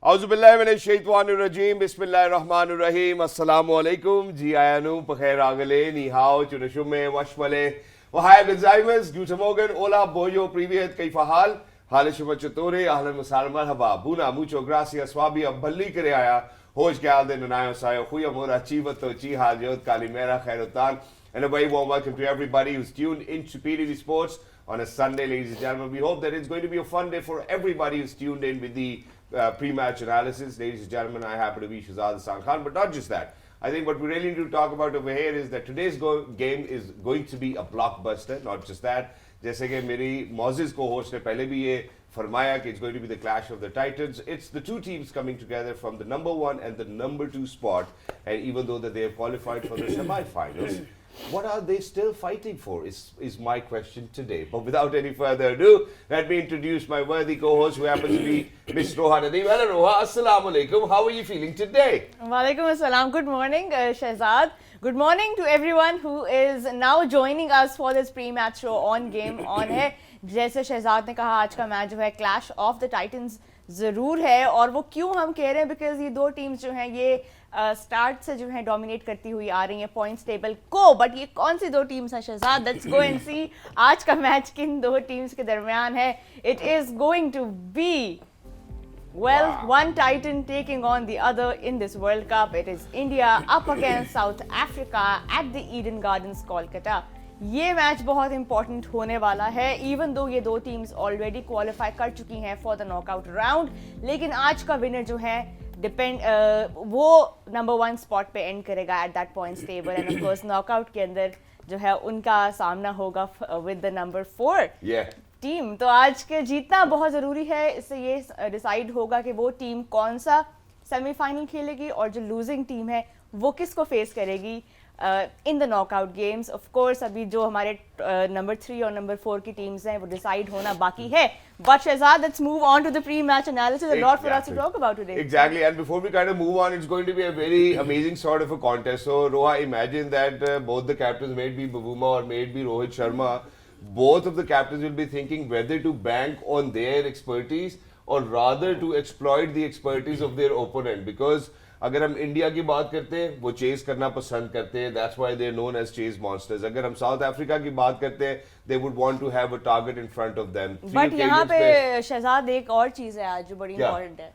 औज़ुबिल्लाहिमिनश्शैतानिर्रजीम बिस्मिल्लाहिर्रहमानिर्रहीम अस्सलामुअलैकुम जी आयानु बखैर आगले नीहाओ चुनशुमे वशमले वहाय गजाइमस Guten Hola Boyo Privet Kaifahal Hale Shumachatore Ahlan Masal Marhaba Buna Mucho Gracias Swabi Abballi Kreaya Hosh Galde Nanayo Sayo Huya Mora Chivato Chihal Yod Kalimera Khairutan and a very warm welcome to everybody who's tuned into PTV Sports on a Sunday, ladies and gentlemen. We hope that it's going to be a fun day for everybody who's tuned in with the pre-match analysis. Ladies and gentlemen, I happen to be Shahzad Hassan Khan, but not just that. I think what we really need to talk about over here is that today's game is going to be a blockbuster. Not just that. जैसे कि मेरी मौजिज़ co-host ने पहले भी ये फरमाया कि it's going to be the clash of the titans. It's the two teams coming together from the number 1 and the number 2 spot, and even though that they have qualified for the semi-finals, what are they still fighting for is my question today. But without any further ado, let me introduce my worthy co-host who happens to be Ms. Roha Nadeem. Hello Roha, assalamu alaikum. How are you feeling today? Walaikum assalam. Good morning, Shahzad. Good morning to everyone who is now joining us for this pre-match show on Game On है. जैसे शहजाद ने कहा, आज का match जो है clash of the Titans ज़रूर है. और वो क्यों हम कह रहे हैं, बिकॉज ये दो टीम्स जो हैं ये स्टार्ट से जो है डोमिनेट करती हुई आ रही हैं पॉइंट्स टेबल को. बट ये कौन सी दो टीम्स हैं Shahzad? Let's go and see आज का मैच किन दो टीम्स के दरमियान है. It is going to be one titan taking on the other in this World Cup. It is India up against South Africa at the Eden Gardens, Kolkata. ये match बहुत important होने वाला है. इवन दो ये दो teams already qualify कर चुकी हैं फॉर द नॉकआउट राउंड, लेकिन आज का विनर जो है वो नंबर 1 स्पॉट पे एंड करेगा at that points table. End of course knockout के अंदर जो है उनका सामना होगा विद द नंबर 4 टीम. तो आज के जीतना बहुत ज़रूरी है. इससे ये डिसाइड होगा कि वो टीम कौन सा सेमीफाइनल खेलेगी और जो लूजिंग टीम है वो किसको फेस करेगी in the knockout games. Of course अभी जो हमारे नंबर 3 और नंबर 4 की टीम्स हैं वो डिसाइड होना बाकी है. But Shahzad, let's move on to the pre-match analysis. A lot for us to talk about today. Exactly, and before we kind of move on, it's going to be a very amazing sort of a contest. So Roha, imagine that both the captains, may it be Bavuma or may it be Rohit Sharma, both of the captains will be thinking whether to bank on their expertise or rather to exploit the expertise of their opponent. Because अगर हम India की बात करते हैं वो chess करना पसंद करते हैं, that's why they are known as chase monsters. अगर हम साउथ अफ्रीका की बात करते हैं they would want to have a target in front of them. But यहाँ पे शहजाद एक और चीज है आज जो बड़ी इंपॉर्टेंट है.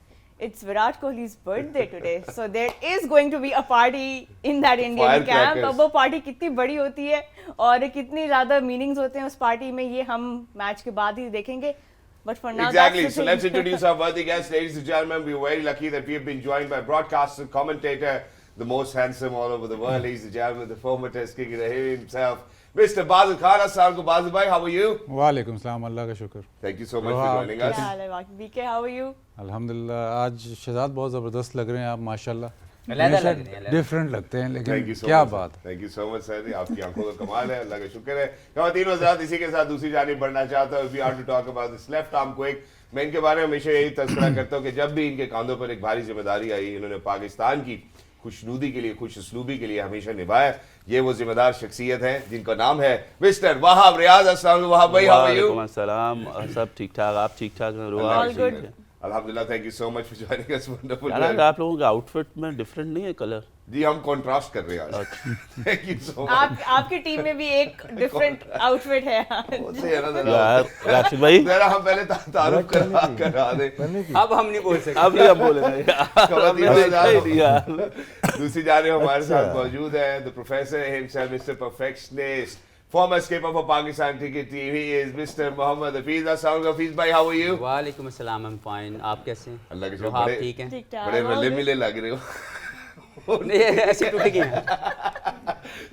It's Virat Kohli's birthday today, so there is going to be a party in that Indian camp. अब वो पार्टी कितनी बड़ी होती है और कितनी ज़्यादा मीनिंग्स होते हैं उस पार्टी में, ये हम मैच के बाद ही देखेंगे. But for now, exactly. So let's introduce our worthy guest, ladies and gentlemen. We're very lucky that we have been joined by broadcaster, commentator, the most handsome all over the world, ladies and gentlemen, the former Test cricketer himself, Mr. Basil Khan. Assalamu alaikum, Basil bhai. How are you? वालेकुम सलाम, अल्लाह का शुक्र. Thank you so much for joining us. क्या हाल है BK? How are you? अल्हम्दुलिल्लाह. आज शहजाद बहुत ज़बरदस्त लग रहे हैं आप, माशाल्लाह. डिफरेंट लगते हैं, लेकिन क्या बात. Thank you so much sir, आपकी आंखों का कमाल है, अल्लाह का शुक्र है. ख़वातीन हज़रात, इसी के साथ दूसरी जानिब बढ़ना चाहता हूँ. We are to talk about this left arm quick. मैं इनके बारे में हमेशा यही तज़किरा करता हूँ कि जब भी इनके कांधों पर एक भारी जिम्मेदारी आई, इन्होंने पाकिस्तान की खुशनुदी के लिए, खुश उसलूबी के लिए हमेशा निभाया. ये वो जिम्मेदार शख्सियत हैं जिनका नाम है मिस्टर वहाब रियाज. अस्सलाम वहाब भाई, हाउ आर यू? वालेकुम अस्सलाम. सब ठीक ठाक, आप ठीक ठाक हैं? रोहा, अल्हम्दुलिल्लाह. Thank you so much for joining us. Wonderful. आप लोगों का आउटफिट में डिफरेंट नहीं है कलर? जी हम कंट्रास्ट कर रहे हैं आज. Thank you so much. आपकी टीम में भी एक डिफरेंट आउटफिट है यार. राशिद भाई जरा हम पहले तारुफ करा दे. अब हम नहीं बोल सकते, अब नहीं बोलेंगे. दूसरी जानिब हमारे साथ मौजूद है the professor himself, mister perfectionist, former skipper for Pakistan cricket team. He is Mr. Mohammad Hafiz. Assalamu Hafiz bhai, how are you? वालेकुम अस्सलाम, I'm fine. आप कैसे हैं? अल्लाह के शुक्र. आप ठीक हैं? बड़े रले मिले लग रहे हो. नहीं ऐसे टूट गए हैं.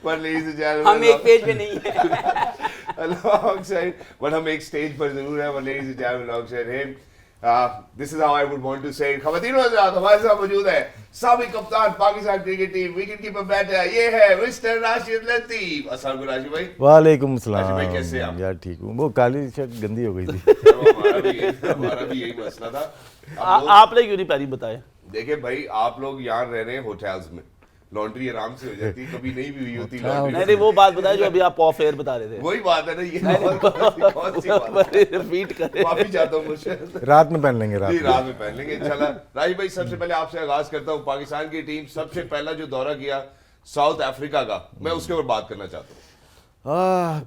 पर ladies and gentlemen, हम एक पेज पे नहीं हैं. alongside, but हम एक स्टेज पर जरूर हैं. But ladies and gentlemen, alongside him, this is how I would want to say it. ख़वातीन हज़रात, हमारे साथ मौजूद है साबिक़ कप्तान Pakistan cricket team, wicket keeper batter, ये है मिस्टर राशिद लतीफ़. अस्सलाम वालेकुम राशिद भाई. वालेकुम सलाम. राशिद भाई कैसे हैं आप? यार ठीक हूँ. वो काली शर्ट गंदी हो गई थी. हमारा भी यही मसला था. आपने क्यों नहीं पहले बताया? देखिए भाई, आप लोग यहाँ रह रहे हैं होटल्स में, लॉन्ड्री आराम से हो जाती, कभी नहीं भी हुई होती नहीं लॉन्ड्री। नहीं, वो बात बताए जो अभी आप ऑफ एयर बता रहे थे। वही बात है ना, ये कौन सी बात है? रिपीट करें। माफी चाहता हूँ मुझसे। रात में पहन लेंगे जी, रात में पहन लेंगे इंशाल्लाह। राज भाई, सबसे पहले आपसे आगाज करता हूँ। पाकिस्तान की टीम सबसे पहला जो दौरा किया साउथ अफ्रीका का, मैं उसके ऊपर बात करना चाहता हूँ।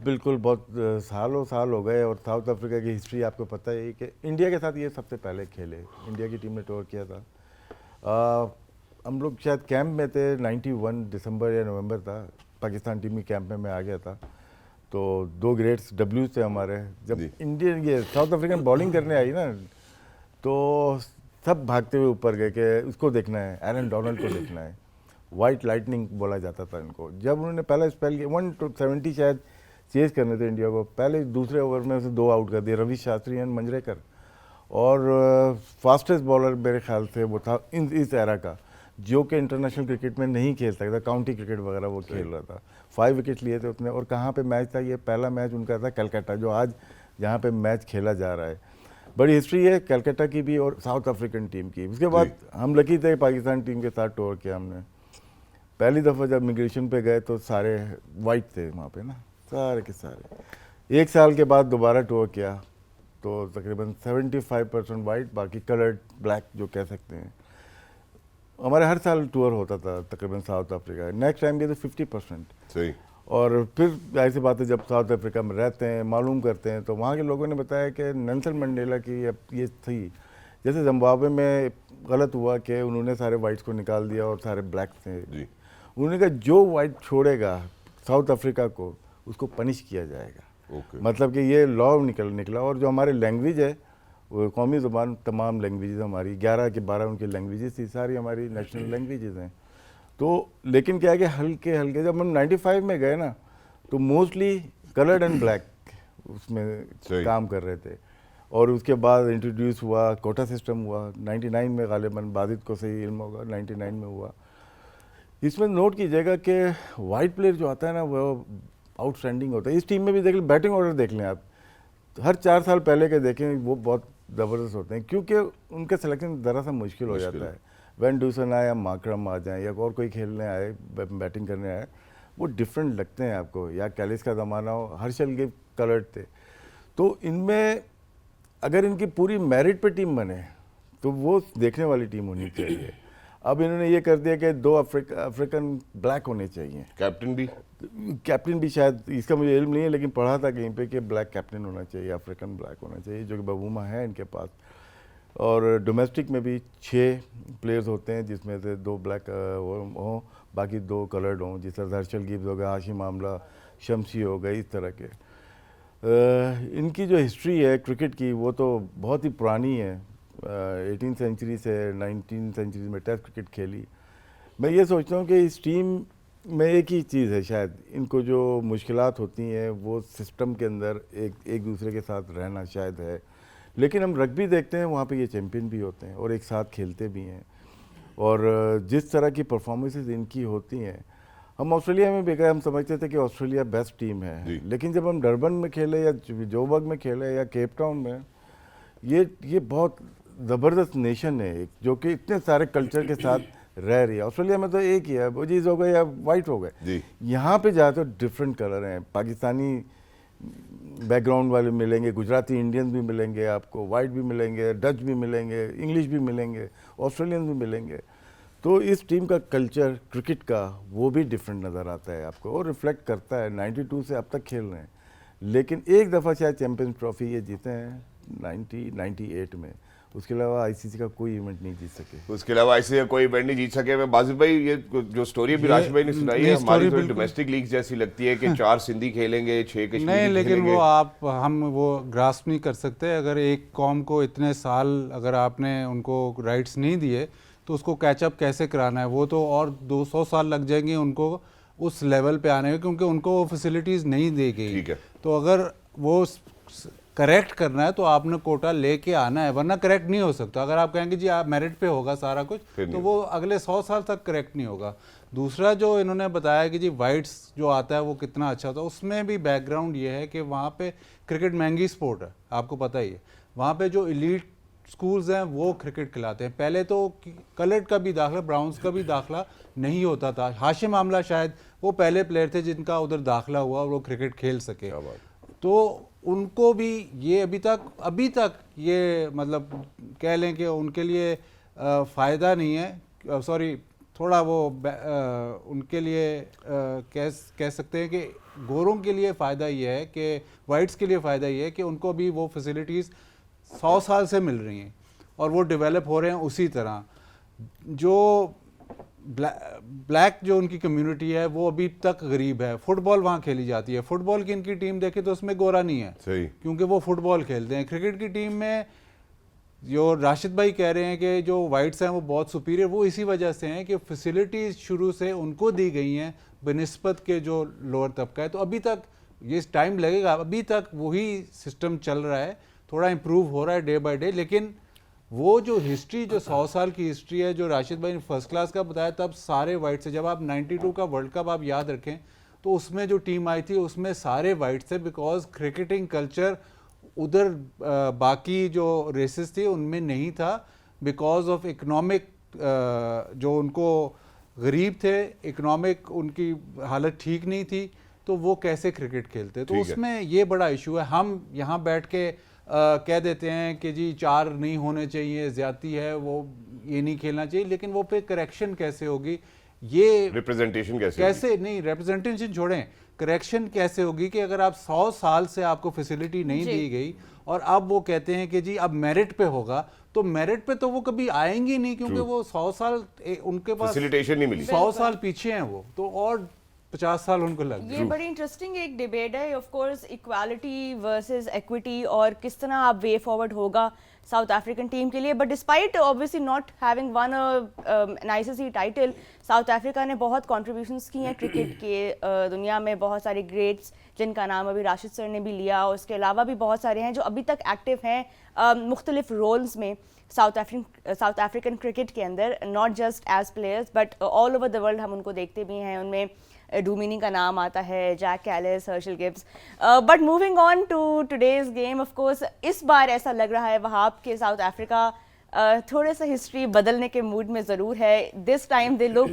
बिल्कुल, बहुत साल हो गए। और साउथ अफ्रीका की हिस्ट्री आपको पता है कि इंडिया के साथ ये सबसे पहले खेले, इंडिया की टीम ने टूर किया था। हम लोग शायद कैंप में थे, 91 दिसंबर या नवंबर था, पाकिस्तान टीम के कैंप में मैं आ गया था। तो 2 ग्रेट्स डब्ल्यू थे हमारे। जब जी। इंडियन ये साउथ अफ्रीकन बॉलिंग करने आई ना, तो सब भागते हुए ऊपर गए कि उसको देखना है, एरन डोनाल्ड को देखना है। वाइट लाइटनिंग बोला जाता था इनको। जब उन्होंने पहला स्पेल किया, 170 शायद चेज करने थे इंडिया को, पहले दूसरे ओवर में उसे 2 आउट कर दिए, रवि शास्त्री एंड मंजरेकर। और फास्टेस्ट बॉलर मेरे ख्याल से वो था इस एरा का, जो कि इंटरनेशनल क्रिकेट में नहीं खेल सकता, काउंटी क्रिकेट वगैरह वो खेल रहा था। 5 विकेट लिए थे उसने। और कहाँ पे मैच था? ये पहला मैच उनका था कलकत्ता, जो आज जहाँ पे मैच खेला जा रहा है। बड़ी हिस्ट्री है कलकत्ता की भी और साउथ अफ्रीकन टीम की। उसके बाद हम लकी थे, पाकिस्तान टीम के साथ टूर किया हमने। पहली दफ़ा जब इमिग्रेशन पे गए तो सारे वाइट थे वहाँ पे ना, सारे के सारे। 1 साल के बाद दोबारा टूर किया तो तकरीबन 75% वाइट, बाकी कलर्ड ब्लैक जो कह सकते हैं। हमारे हर साल टूर होता था तकरीबन साउथ अफ्रीका। नेक्स्ट टाइम भी तो 50%। सही। और फिर ऐसी बात है, जब साउथ अफ्रीका में रहते हैं, मालूम करते हैं, तो वहाँ के लोगों ने बताया कि नेल्सन मंडेला की ये थी, जैसे जिम्बाब्वे में गलत हुआ कि उन्होंने सारे वाइट्स को निकाल दिया और सारे ब्लैक थे। जी। उन्होंने कहा जो वाइट छोड़ेगा साउथ अफ्रीका को, उसको पनिश किया जाएगा। ओके। मतलब कि ये लॉ निकला। और जो हमारे लैंग्वेज है, वो कौमी ज़ुबान, तमाम लैंग्वेजेस हमारी 11 के 12 उनकी लैंग्वेजेस थी, सारी हमारी नेशनल लैंग्वेजेस हैं। तो लेकिन क्या है कि हल्के जब हम 95 में गए ना, तो मोस्टली कलर्ड एंड ब्लैक उसमें काम कर रहे थे। और उसके बाद इंट्रोड्यूस हुआ कोटा सिस्टम हुआ 99 में, गालिबन बादित को सही इल्म होगा, 99 में हुआ। इसमें नोट कीजिएगा कि वाइट प्लेयर जो आता है ना, वो आउटस्टैंडिंग होता है। इस टीम में भी देख लें, बैटिंग ऑर्डर देख लें आप, हर 4 साल पहले के देखें, वो बहुत ज़बरदस्त होते हैं, क्योंकि उनका सिलेक्शन ज़रा सा मुश्किल हो जाता है। वैन डूसन आए या मार्करम आ जाएं या और कोई खेलने आए, बैटिंग करने आए, वो डिफरेंट लगते हैं आपको। या कैलिस का ज़माना हो, हर्षल गिल कलर्ड थे। तो इनमें अगर इनकी पूरी मेरिट पे टीम बने तो वो देखने वाली टीम होनी चाहिए। अब इन्होंने ये कर दिया कि 2 अफ्रीकन ब्लैक होने चाहिए। कैप्टन भी शायद, इसका मुझे इल्म नहीं है, लेकिन पढ़ा था कहीं पे कि ब्लैक कैप्टन होना चाहिए, अफ्रीकन ब्लैक होना चाहिए, जो कि बबूमा है इनके पास। और डोमेस्टिक में भी 6 प्लेयर्स होते हैं, जिसमें से 2 ब्लैक हों, बाकी 2 कलर्ड हों, जिस तरह हर्षल गिब्स हो गया, हाशिम आमला, शमसी हो गए, इस तरह के। इनकी जो हिस्ट्री है क्रिकेट की, वो तो बहुत ही पुरानी है। 18वीं सेंचुरी से 19वीं सेंचुरी में टेस्ट क्रिकेट खेली। मैं ये सोचता हूँ कि इस टीम में एक ही चीज़ है, शायद इनको जो मुश्किलात होती हैं वो सिस्टम के अंदर एक दूसरे के साथ रहना शायद है। लेकिन हम रग्बी देखते हैं, वहाँ पे ये चैम्पियन भी होते हैं और एक साथ खेलते भी हैं। और जिस तरह की परफॉर्मेंसेस इनकी होती हैं, हम ऑस्ट्रेलिया में भी गए, हम समझते थे कि ऑस्ट्रेलिया बेस्ट टीम है, लेकिन जब हम डरबन में खेले या जोबर्ग में खेले या केप टाउन में, ये बहुत ज़बरदस्त नेशन है जो कि इतने सारे कल्चर के साथ रह रही है। ऑस्ट्रेलिया में तो एक ही है, बोजीज हो गए या वाइट हो गए। यहाँ पे जाते तो डिफरेंट कलर हैं, पाकिस्तानी बैकग्राउंड वाले मिलेंगे, गुजराती इंडियंस भी मिलेंगे आपको, वाइट भी मिलेंगे, डच भी मिलेंगे, इंग्लिश भी मिलेंगे, ऑस्ट्रेलियन भी मिलेंगे। तो इस टीम का कल्चर क्रिकेट का वो भी डिफरेंट नज़र आता है आपको और रिफ्लेक्ट करता है। 92 से अब तक खेल रहे हैं, लेकिन एक दफ़ा शायद चैम्पियंस ट्रॉफी ये जीते हैं 98 में। उसके अलावा आईसीसी का कोई इवेंट नहीं जीत सके। उसके अलावा आईसीसी का कोई इवेंट नहीं जीत सके। मैं बाजिद भाई, ये जो स्टोरी अभी राशिद भाई ने सुनाई है, हमारी थोड़ी डोमेस्टिक लीग जैसी लगती है कि 4 सिंधी खेलेंगे, 6 कश्मीरी नहीं, लेकिन खेलेंगे। हम वो ग्रास्प नहीं कर सकते। अगर एक कौम को इतने साल अगर आपने उनको राइट्स नहीं दिए तो उसको कैचअप कैसे कराना है? वो तो और 200 साल लग जाएंगे उनको उस लेवल पे आने में, क्योंकि उनको वो फैसिलिटीज़ नहीं दी गई। ठीक है। तो अगर वो करेक्ट करना है तो आपने कोटा लेके आना है, वरना करेक्ट नहीं हो सकता। अगर आप कहेंगे जी आप मेरिट पे होगा सारा कुछ, तो वो अगले 100 साल तक करेक्ट नहीं होगा। दूसरा जो इन्होंने बताया कि जी वाइट्स जो आता है वो कितना अच्छा होता है, उसमें भी बैकग्राउंड ये है कि वहाँ पे क्रिकेट महंगी स्पोर्ट है, आपको पता ही है। वहाँ पे जो इलीट स्कूल्स हैं वो क्रिकेट खिलाते हैं। पहले तो कलर्ड का भी दाखला, ब्राउन्स का भी दाखला नहीं होता था। हाशिम आमला शायद वो पहले प्लेयर थे जिनका उधर दाखला हुआ और वो क्रिकेट खेल सके। तो उनको भी ये अभी तक ये मतलब कह लें कि उनके लिए फ़ायदा नहीं है, सॉरी थोड़ा वो उनके लिए कह सकते हैं कि गोरों के लिए फ़ायदा ये है कि वाइट्स के लिए फ़ायदा ये है कि उनको भी वो फैसिलिटीज़ 100 साल से मिल रही हैं और वो डेवलप हो रहे हैं उसी तरह। जो ब्लैक जो उनकी कम्युनिटी है वो अभी तक गरीब है। फुटबॉल वहाँ खेली जाती है, फुटबॉल की इनकी टीम देखे तो उसमें गोरा नहीं है सही, क्योंकि वो फुटबॉल खेलते हैं। क्रिकेट की टीम में जो राशिद भाई कह रहे हैं कि जो वाइट्स हैं वो बहुत सुपीरियर, वो इसी वजह से हैं कि फैसिलिटीज़ शुरू से उनको दी गई हैं बनिस्बत के जो लोअर तबका है। तो अभी तक ये टाइम लगेगा, अभी तक वही सिस्टम चल रहा है, थोड़ा इम्प्रूव हो रहा है डे बाय डे। लेकिन वो जो हिस्ट्री, जो 100 साल की हिस्ट्री है, जो राशिद भाई ने फर्स्ट क्लास का बताया, तब सारे वाइट से, जब आप 92 का वर्ल्ड कप आप याद रखें तो उसमें जो टीम आई थी उसमें सारे वाइट थे, बिकॉज क्रिकेटिंग कल्चर उधर बाकी जो रेसेस थी उनमें नहीं था, बिकॉज ऑफ इकोनॉमिक जो उनको गरीब थे, इकोनॉमिक उनकी हालत ठीक नहीं थी, तो वो कैसे क्रिकेट खेलते। तो उसमें ये बड़ा इशू है। हम यहाँ बैठ के कह देते हैं कि जी 4 नहीं होने चाहिए, ज्यादती है, वो ये नहीं खेलना चाहिए, लेकिन वो पे करेक्शन कैसे होगी, ये रिप्रेजेंटेशन कैसे नहीं, रिप्रेजेंटेशन छोड़ें, करेक्शन कैसे होगी कि अगर आप 100 साल से आपको फैसिलिटी नहीं दी गई और अब वो कहते हैं कि जी अब मेरिट पे होगा, तो मेरिट पे तो वो कभी आएंगे नहीं क्योंकि वो 100 साल उनके पास फैसिलिटेशन नहीं मिली, 100 साल पीछे हैं वो, तो और 50 साल उनको लग गए। ये बड़ी इंटरेस्टिंग एक डिबेट है of course, equality versus equity और किस तरह आप वे फॉरवर्ड होगा साउथ अफ्रीकन टीम के लिए। But despite obviously not having one an ICC title, South Africa ने बहुत कॉन्ट्रीब्यूशंस की हैं क्रिकेट के दुनिया में, बहुत सारे ग्रेट्स जिनका नाम अभी राशिद सर ने भी लिया, और उसके अलावा भी बहुत सारे हैं जो अभी तक एक्टिव हैं मुख्तलिफ रोल्स में साउथ अफ्रीकन क्रिकेट के अंदर, not just as players but all over the world हम उनको देखते भी हैं। उनमें डूमिनी का नाम आता है, Jack Kallis, Herschelle Gibbs. But moving on to today's game, of course इस बार ऐसा लग रहा है वहाब के साउथ अफ्रीका थोड़े सा हिस्ट्री बदलने के मूड में ज़रूर है। This time they look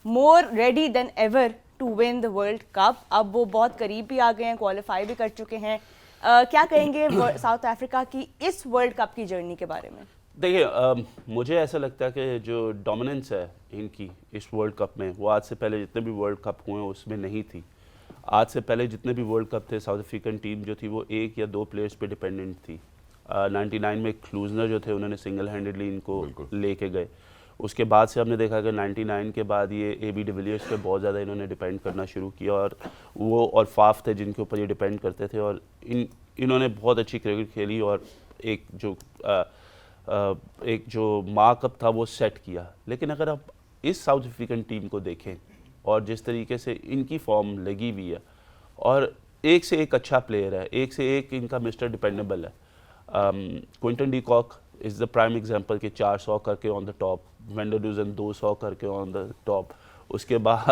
more ready than ever to win the World Cup. अब वो बहुत करीब भी आ गए हैं, क्वालिफाई भी कर चुके हैं। क्या कहेंगे साउथ अफ्रीका की इस वर्ल्ड कप की जर्नी के बारे में? देखिए, मुझे ऐसा लगता है कि जो डोमिनेंस है इनकी इस वर्ल्ड कप में, वो आज से पहले जितने भी वर्ल्ड कप हुए हैं उसमें नहीं थी। आज से पहले जितने भी वर्ल्ड कप थे, साउथ अफ्रीकन टीम जो थी वो 1 या 2 प्लेयर्स पे डिपेंडेंट थी। 99 में क्लूजनर जो थे उन्होंने सिंगल हैंडेडली इनको लेके गए। उसके बाद से हमने देखा कि 99 के बाद ये AB डिविलियर्स पे बहुत ज़्यादा इन्होंने डिपेंड करना शुरू किया, और वो और फाफ थे जिनके ऊपर ये डिपेंड करते थे, और इन्होंने बहुत अच्छी क्रिकेट खेली और एक जो मार्कअप था वो सेट किया। लेकिन अगर आप इस साउथ अफ्रीकन टीम को देखें और जिस तरीके से इनकी फॉर्म लगी हुई है, और एक से एक अच्छा प्लेयर है, एक से एक इनका मिस्टर डिपेंडेबल है। Quinton de Kock is the prime example कि 400 करके ऑन द टॉप, वेंडरडूजन 200 करके ऑन द टॉप, उसके बाद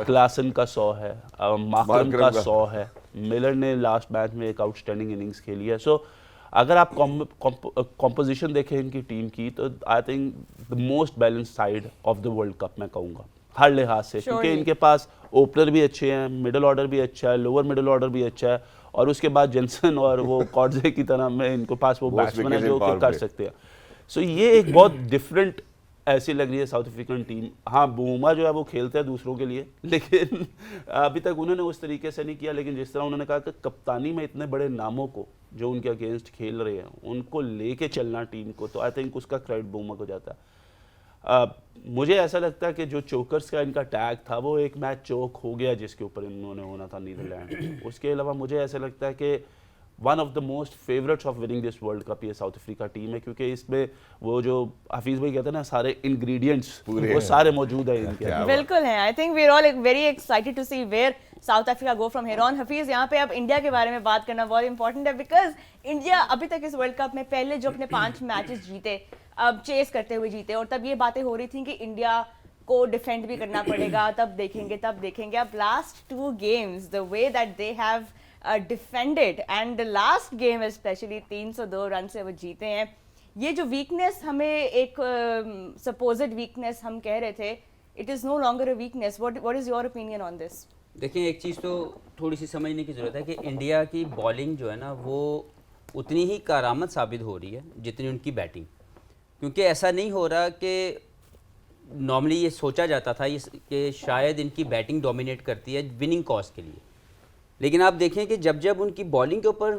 क्लासन का 100 है, मार्करम का 100 है, मिलर ने लास्ट मैच में एक आउटस्टैंडिंग इनिंग्स खेली है। सो अगर आप कॉम्पोजिशन देखें इनकी टीम की, तो I think the most balance side of the World cup मैं कहूँगा हर लिहाज से, क्योंकि इनके पास ओपनर भी अच्छे हैं, मिडिल ऑर्डर भी अच्छा है, लोअर मिडिल ऑर्डर भी अच्छा है, और उसके बाद जेंसन और वो कॉर्जे की तरह में इनके पास वो बैट्समैन है जो कर सकते हैं। सो ये एक बहुत डिफरेंट ऐसी लग रही है साउथ अफ्रीकन टीम। हाँ, बूमा जो है वो खेलते हैं दूसरों के लिए, लेकिन अभी तक उन्होंने उस तरीके से नहीं किया। लेकिन जिस तरह उन्होंने कहा कि कप्तानी में इतने बड़े नामों को जो उनके अगेंस्ट खेल रहे हैं उनको लेके चलना टीम को, तो आई थिंक उसका क्रेडिट बूमा को जाता है। मुझे ऐसा लगता है कि जो चोकर्स का इनका टैग था वो एक मैच चोक हो गया जिसके ऊपर इन्होंने होना था नीदरलैंड। उसके अलावा मुझे ऐसा लगता है कि one of the most favourites of winning this World cup ये साउथ अफ्रीका टीम है, क्योंकि इसमें वो जो हफीज़ भाई कहते हैं ना, सारे इंग्रेडिएंट्स वो सारे मौजूद हैं इनके। बिल्कुल हैं। I think we are all very excited to see where South Africa go from here on. Hafeez, यहाँ पे अब इंडिया के बारे में बात करना बहुत इंपॉर्टेंट है, बिकॉज इंडिया अभी तक इस वर्ल्ड कप में पहले जो अपने 5 मैचेस जीते, अब चेस करते हुए जीते, और तब ये बातें हो रही थी कि इंडिया को डिफेंड भी करना पड़ेगा, तब देखेंगे। अब last 2 games the way that they have defended, and the last game specially 302 run से वो जीते हैं, ये जो वीकनेस हमें एक सपोज्ड वीकनेस हम कह रहे थे, it is no longer a weakness. What is your opinion on this? देखिए, एक चीज़ तो थोड़ी सी समझने की ज़रूरत है कि इंडिया की बॉलिंग जो है ना वो उतनी ही कारामद साबित हो रही है जितनी उनकी बैटिंग. क्योंकि ऐसा नहीं हो रहा कि नॉर्मली ये सोचा जाता था कि शायद इनकी बैटिंग डोमिनेट करती है विनिंग कॉज के लिए, लेकिन आप देखें कि जब जब उनकी बॉलिंग के ऊपर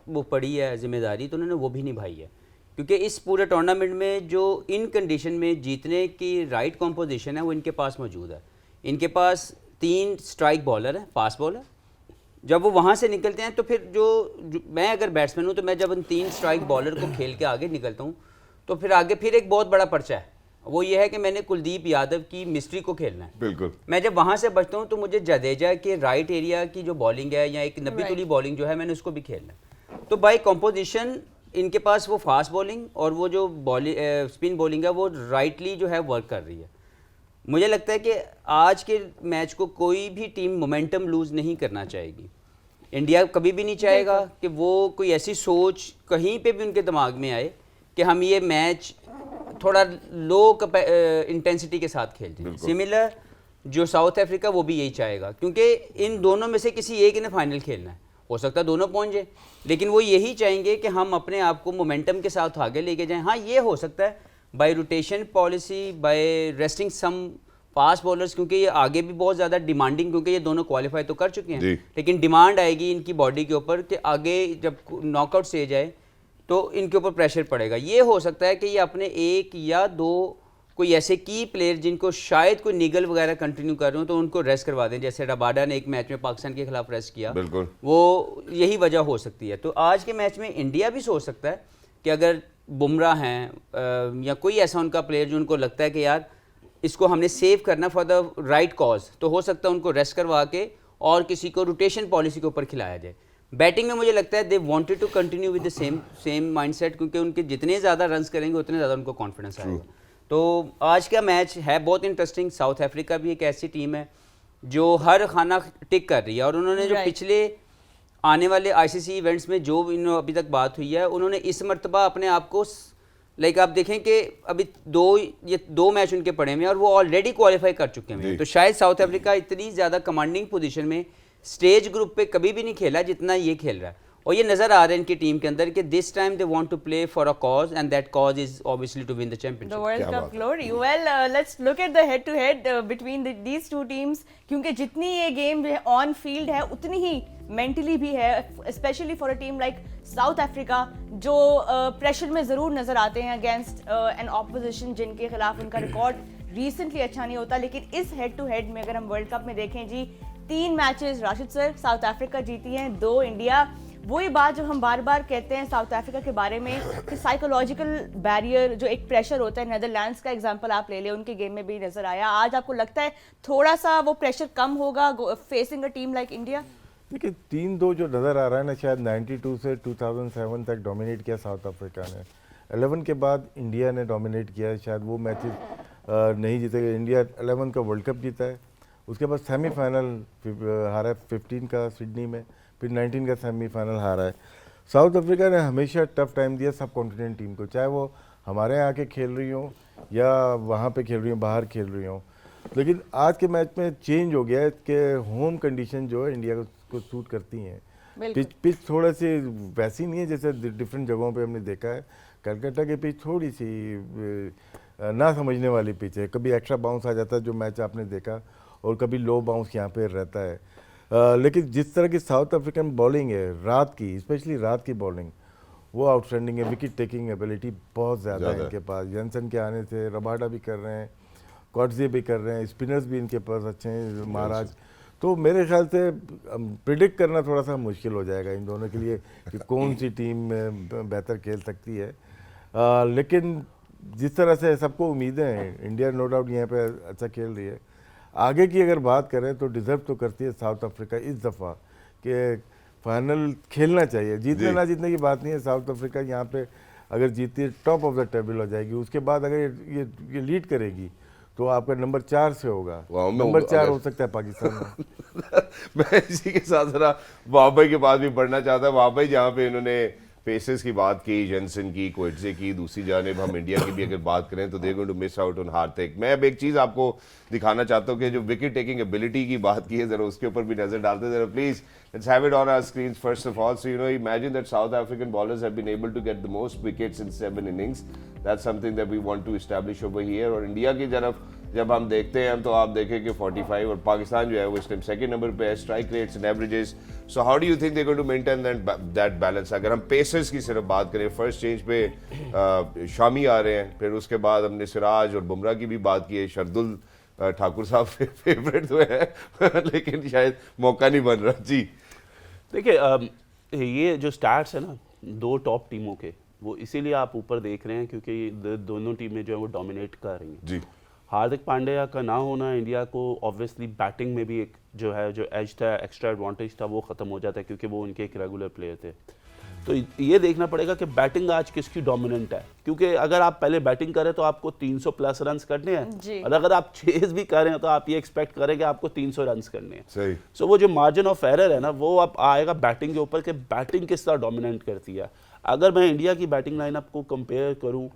वो पड़ी है जिम्मेदारी, तो उन्होंने वो भी निभाई है. क्योंकि इस पूरे टूर्नामेंट में जो इन कंडीशन में जीतने की राइट कॉम्पोजिशन है वो इनके पास मौजूद है. इनके पास 3 स्ट्राइक बॉलर हैं, फास्ट बॉलर. जब वो वहाँ से निकलते हैं तो फिर जो मैं अगर बैट्समैन हूँ तो मैं जब उन 3 स्ट्राइक बॉलर को खेल के आगे निकलता हूँ तो फिर आगे फिर एक बहुत बड़ा पर्चा है, वो ये है कि मैंने कुलदीप यादव की मिस्ट्री को खेलना है. बिल्कुल. मैं जब वहाँ से बचता हूँ तो मुझे जडेजा के राइट एरिया की जो बॉलिंग है या एक नब्बी तुली बॉलिंग जो है मैंने उसको भी खेलना है. तो बाय कॉम्पोजिशन इनके पास वो फास्ट बॉलिंग और वो जो स्पिन बॉलिंग है वो राइटली जो है वर्क कर रही है. मुझे लगता है कि आज के मैच को कोई भी टीम मोमेंटम लूज़ नहीं करना चाहेगी. इंडिया कभी भी नहीं चाहेगा कि वो कोई ऐसी सोच कहीं पे भी उनके दिमाग में आए कि हम ये मैच थोड़ा लो इंटेंसिटी के साथ खेलते. सिमिलर जो साउथ अफ्रीका वो भी यही चाहेगा, क्योंकि इन दोनों में से किसी एक ने फाइनल खेलना है. हो सकता है दोनों पहुंच जाए, लेकिन वो यही चाहेंगे कि हम अपने आप को मोमेंटम के साथ आगे लेके जाएं. हाँ, ये हो सकता है by rotation policy, by resting some fast bowlers, क्योंकि ये आगे भी बहुत ज़्यादा डिमांडिंग, क्योंकि ये दोनों क्वालिफाई तो कर चुके हैं, लेकिन डिमांड आएगी इनकी बॉडी के ऊपर कि आगे जब नॉकआउट स्टेज आए तो इनके ऊपर प्रेशर पड़ेगा. ये हो सकता है कि ये अपने 1 या 2 कोई ऐसे की प्लेयर जिनको शायद कोई निगल वगैरह कंटिन्यू कर रहे हो तो उनको रेस्ट करवा दें, जैसे रबाडा ने एक मैच में पाकिस्तान के खिलाफ रेस्ट किया. बिल्कुल. वो यही वजह हो सकती है. तो आज के मैच में इंडिया भी सोच सकता है कि अगर बुमराह हैं या कोई ऐसा उनका प्लेयर जो उनको लगता है कि यार इसको हमने सेव करना फॉर द राइट कॉज, तो हो सकता है उनको रेस्ट करवा के और किसी को रोटेशन पॉलिसी के ऊपर खिलाया जाए. बैटिंग में मुझे लगता है they wanted to continue with the same mindset, क्योंकि उनके जितने ज़्यादा रन्स करेंगे उतने ज़्यादा उनको कॉन्फिडेंस आएगा. तो आज का मैच है बहुत इंटरेस्टिंग. साउथ अफ्रीका भी एक ऐसी टीम है जो हर खाना टिक कर रही है, और उन्होंने जो पिछले आने वाले आईसीसी इवेंट्स में जो अभी तक बात हुई है, उन्होंने इस मर्तबा अपने आप को आप देखें कि अभी 2 मैच उनके पड़े हुए हैं और वो ऑलरेडी क्वालिफाई कर चुके हैं. तो शायद साउथ अफ्रीका इतनी ज़्यादा कमांडिंग पोजीशन में स्टेज ग्रुप पे कभी भी नहीं खेला जितना ये खेल रहा है. और ये नज़र आ रहा है इनकी टीम के अंदर कि this time they want to play for a cause, and that cause is obviously to win the championship. The World Cup glory. Well, let's look at the head-to-head between these two teams. क्योंकि जितनी ये game on field है उतनी ही mentally भी है, specially for a team like south Africa जो pressure में ज़रूर नज़र आते हैं अगेंस्ट एन ऑपोजिशन जिनके खिलाफ उनका रिकॉर्ड रिसेंटली अच्छा नहीं होता. लेकिन इस हेड-टू-हेड में अगर हम वर्ल्ड कप में देखें जी, 3 matches Rashid sir south Africa जीती हैं, 2 इंडिया. वही बात जो हम बार बार कहते हैं साउथ अफ्रीका के बारे में कि साइकोलॉजिकल बैरियर जो एक प्रेशर होता है, नेदरलैंड्स का एग्जांपल आप ले लें, उनके गेम में भी नजर आया. आज आपको लगता है थोड़ा सा वो प्रेशर कम होगा facing a team like India? देखिए 3-2 जो नज़र आ रहा है ना, शायद 92 से 2007 तक डोमिनेट किया साउथ अफ्रीका ने. 11 के बाद इंडिया ने डोमिनेट किया. शायद वो मैचेस नहीं जीते. इंडिया 11 का वर्ल्ड कप जीता है, उसके बाद सेमीफाइनल हारा है 15 का सिडनी में, फिर 19 का सेमीफाइनल हारा है. साउथ अफ्रीका ने हमेशा टफ टाइम दिया सब कॉन्टिनेंट टीम को, चाहे वो हमारे यहाँ के खेल रही हो या वहाँ पे खेल रही हो, बाहर खेल रही हो. लेकिन आज के मैच में चेंज हो गया है कि होम कंडीशन जो है इंडिया को सूट करती हैं. पिच थोड़ा सी वैसी नहीं है जैसे डिफरेंट जगहों पे हमने देखा है. कलकत्ता की पिच थोड़ी सी ना समझने वाली पिच है. कभी एक्स्ट्रा बाउंस आ जाता है जो मैच आपने देखा, और कभी लो बाउंस यहाँ पे रहता है. लेकिन जिस तरह की साउथ अफ्रीकन बॉलिंग है रात की, स्पेशली रात की बॉलिंग, वो आउटस्टैंडिंग है. विकेट टेकिंग एबिलिटी बहुत ज़्यादा है इनके पास. जॉनसन के आने से रबाडा भी कर रहे हैं, कॉट्जे भी कर रहे हैं, स्पिनर्स भी इनके पास अच्छे हैं, महाराज. तो मेरे ख्याल से प्रिडिक्ट करना थोड़ा सा मुश्किल हो जाएगा इन दोनों के लिए कि कौन सी टीम बेहतर खेल सकती है. लेकिन जिस तरह से सबको उम्मीदें हैं, इंडिया नो डाउट यहाँ पे अच्छा खेल रही है. आगे की अगर बात करें तो डिज़र्व तो करती है साउथ अफ्रीका इस दफ़ा कि फाइनल खेलना चाहिए. जीतने ना जीतने की बात नहीं है. साउथ अफ्रीका यहाँ पे अगर जीतती है टॉप ऑफ द टेबल हो जाएगी. उसके बाद अगर ये लीड करेगी तो आपका नंबर 4 से होगा. नंबर 4 हो सकता है पाकिस्तान में. मैं इसी के साथ जरा वहाब भाई के पास भी बढ़ना चाहता. वहाब भाई, जहाँ पे इन्होंने पेसर्स की बात की, जेंसन की, कोएट्जे की, दूसरी जानिब हम इंडिया की भी अगर बात करें तो they going to miss out on Hardik. मैं अब एक चीज़ आपको दिखाना चाहता हूँ कि जो विकेट टेकिंग एबिलिटी की बात की है, ज़रा उसके ऊपर भी नज़र डालते हैं। ज़रा please let's have it on our screens first of all. So you know imagine that South African bowlers have been able to get the most wickets in 7 innings। That's something that we want to establish over here. और India की तरफ जब हम देखते हैं तो आप देखें कि 45, और पाकिस्तान जो है वो इस टाइम सेकंड नंबर पे है strike rates and averages. So how do you think they going to maintain that balance? अगर हम पेसर्स की सिर्फ बात करें, फर्स्ट चेंज पे शामी आ रहे हैं, फिर उसके बाद हमने सिराज और बुमराह की भी बात की है। शरदुल ठाकुर साहब फेवरेट तो है लेकिन शायद मौका नहीं बन रहा। जी देखिए, ये जो स्टैट्स है ना दो टॉप टीमों के, वो इसीलिए आप ऊपर देख रहे हैं क्योंकि दोनों टीमें जो है वो डोमिनेट कर रही हैं। जी, हार्दिक पांड्या का ना होना इंडिया को ऑब्वियसली बैटिंग में भी एक जो है जो एज था, एक्स्ट्रा एडवांटेज था, वो ख़त्म हो जाता है क्योंकि वो उनके एक रेगुलर प्लेयर थे। तो ये देखना पड़ेगा कि बैटिंग आज किसकी डोमिनेंट है, क्योंकि अगर आप पहले बैटिंग करें तो आपको 300 प्लस रन्स करने हैं, और अगर आप चेज भी कर रहे हैं तो आप ये एक्सपेक्ट करें कि आपको 300 रन्स करने हैं। सही। सो वो जो मार्जिन ऑफ एरर है ना, वो अब आएगा बैटिंग के ऊपर कि बैटिंग किस तरह डोमिनेंट करती है। अगर मैं इंडिया की बैटिंग लाइनअप को कंपेयर करूं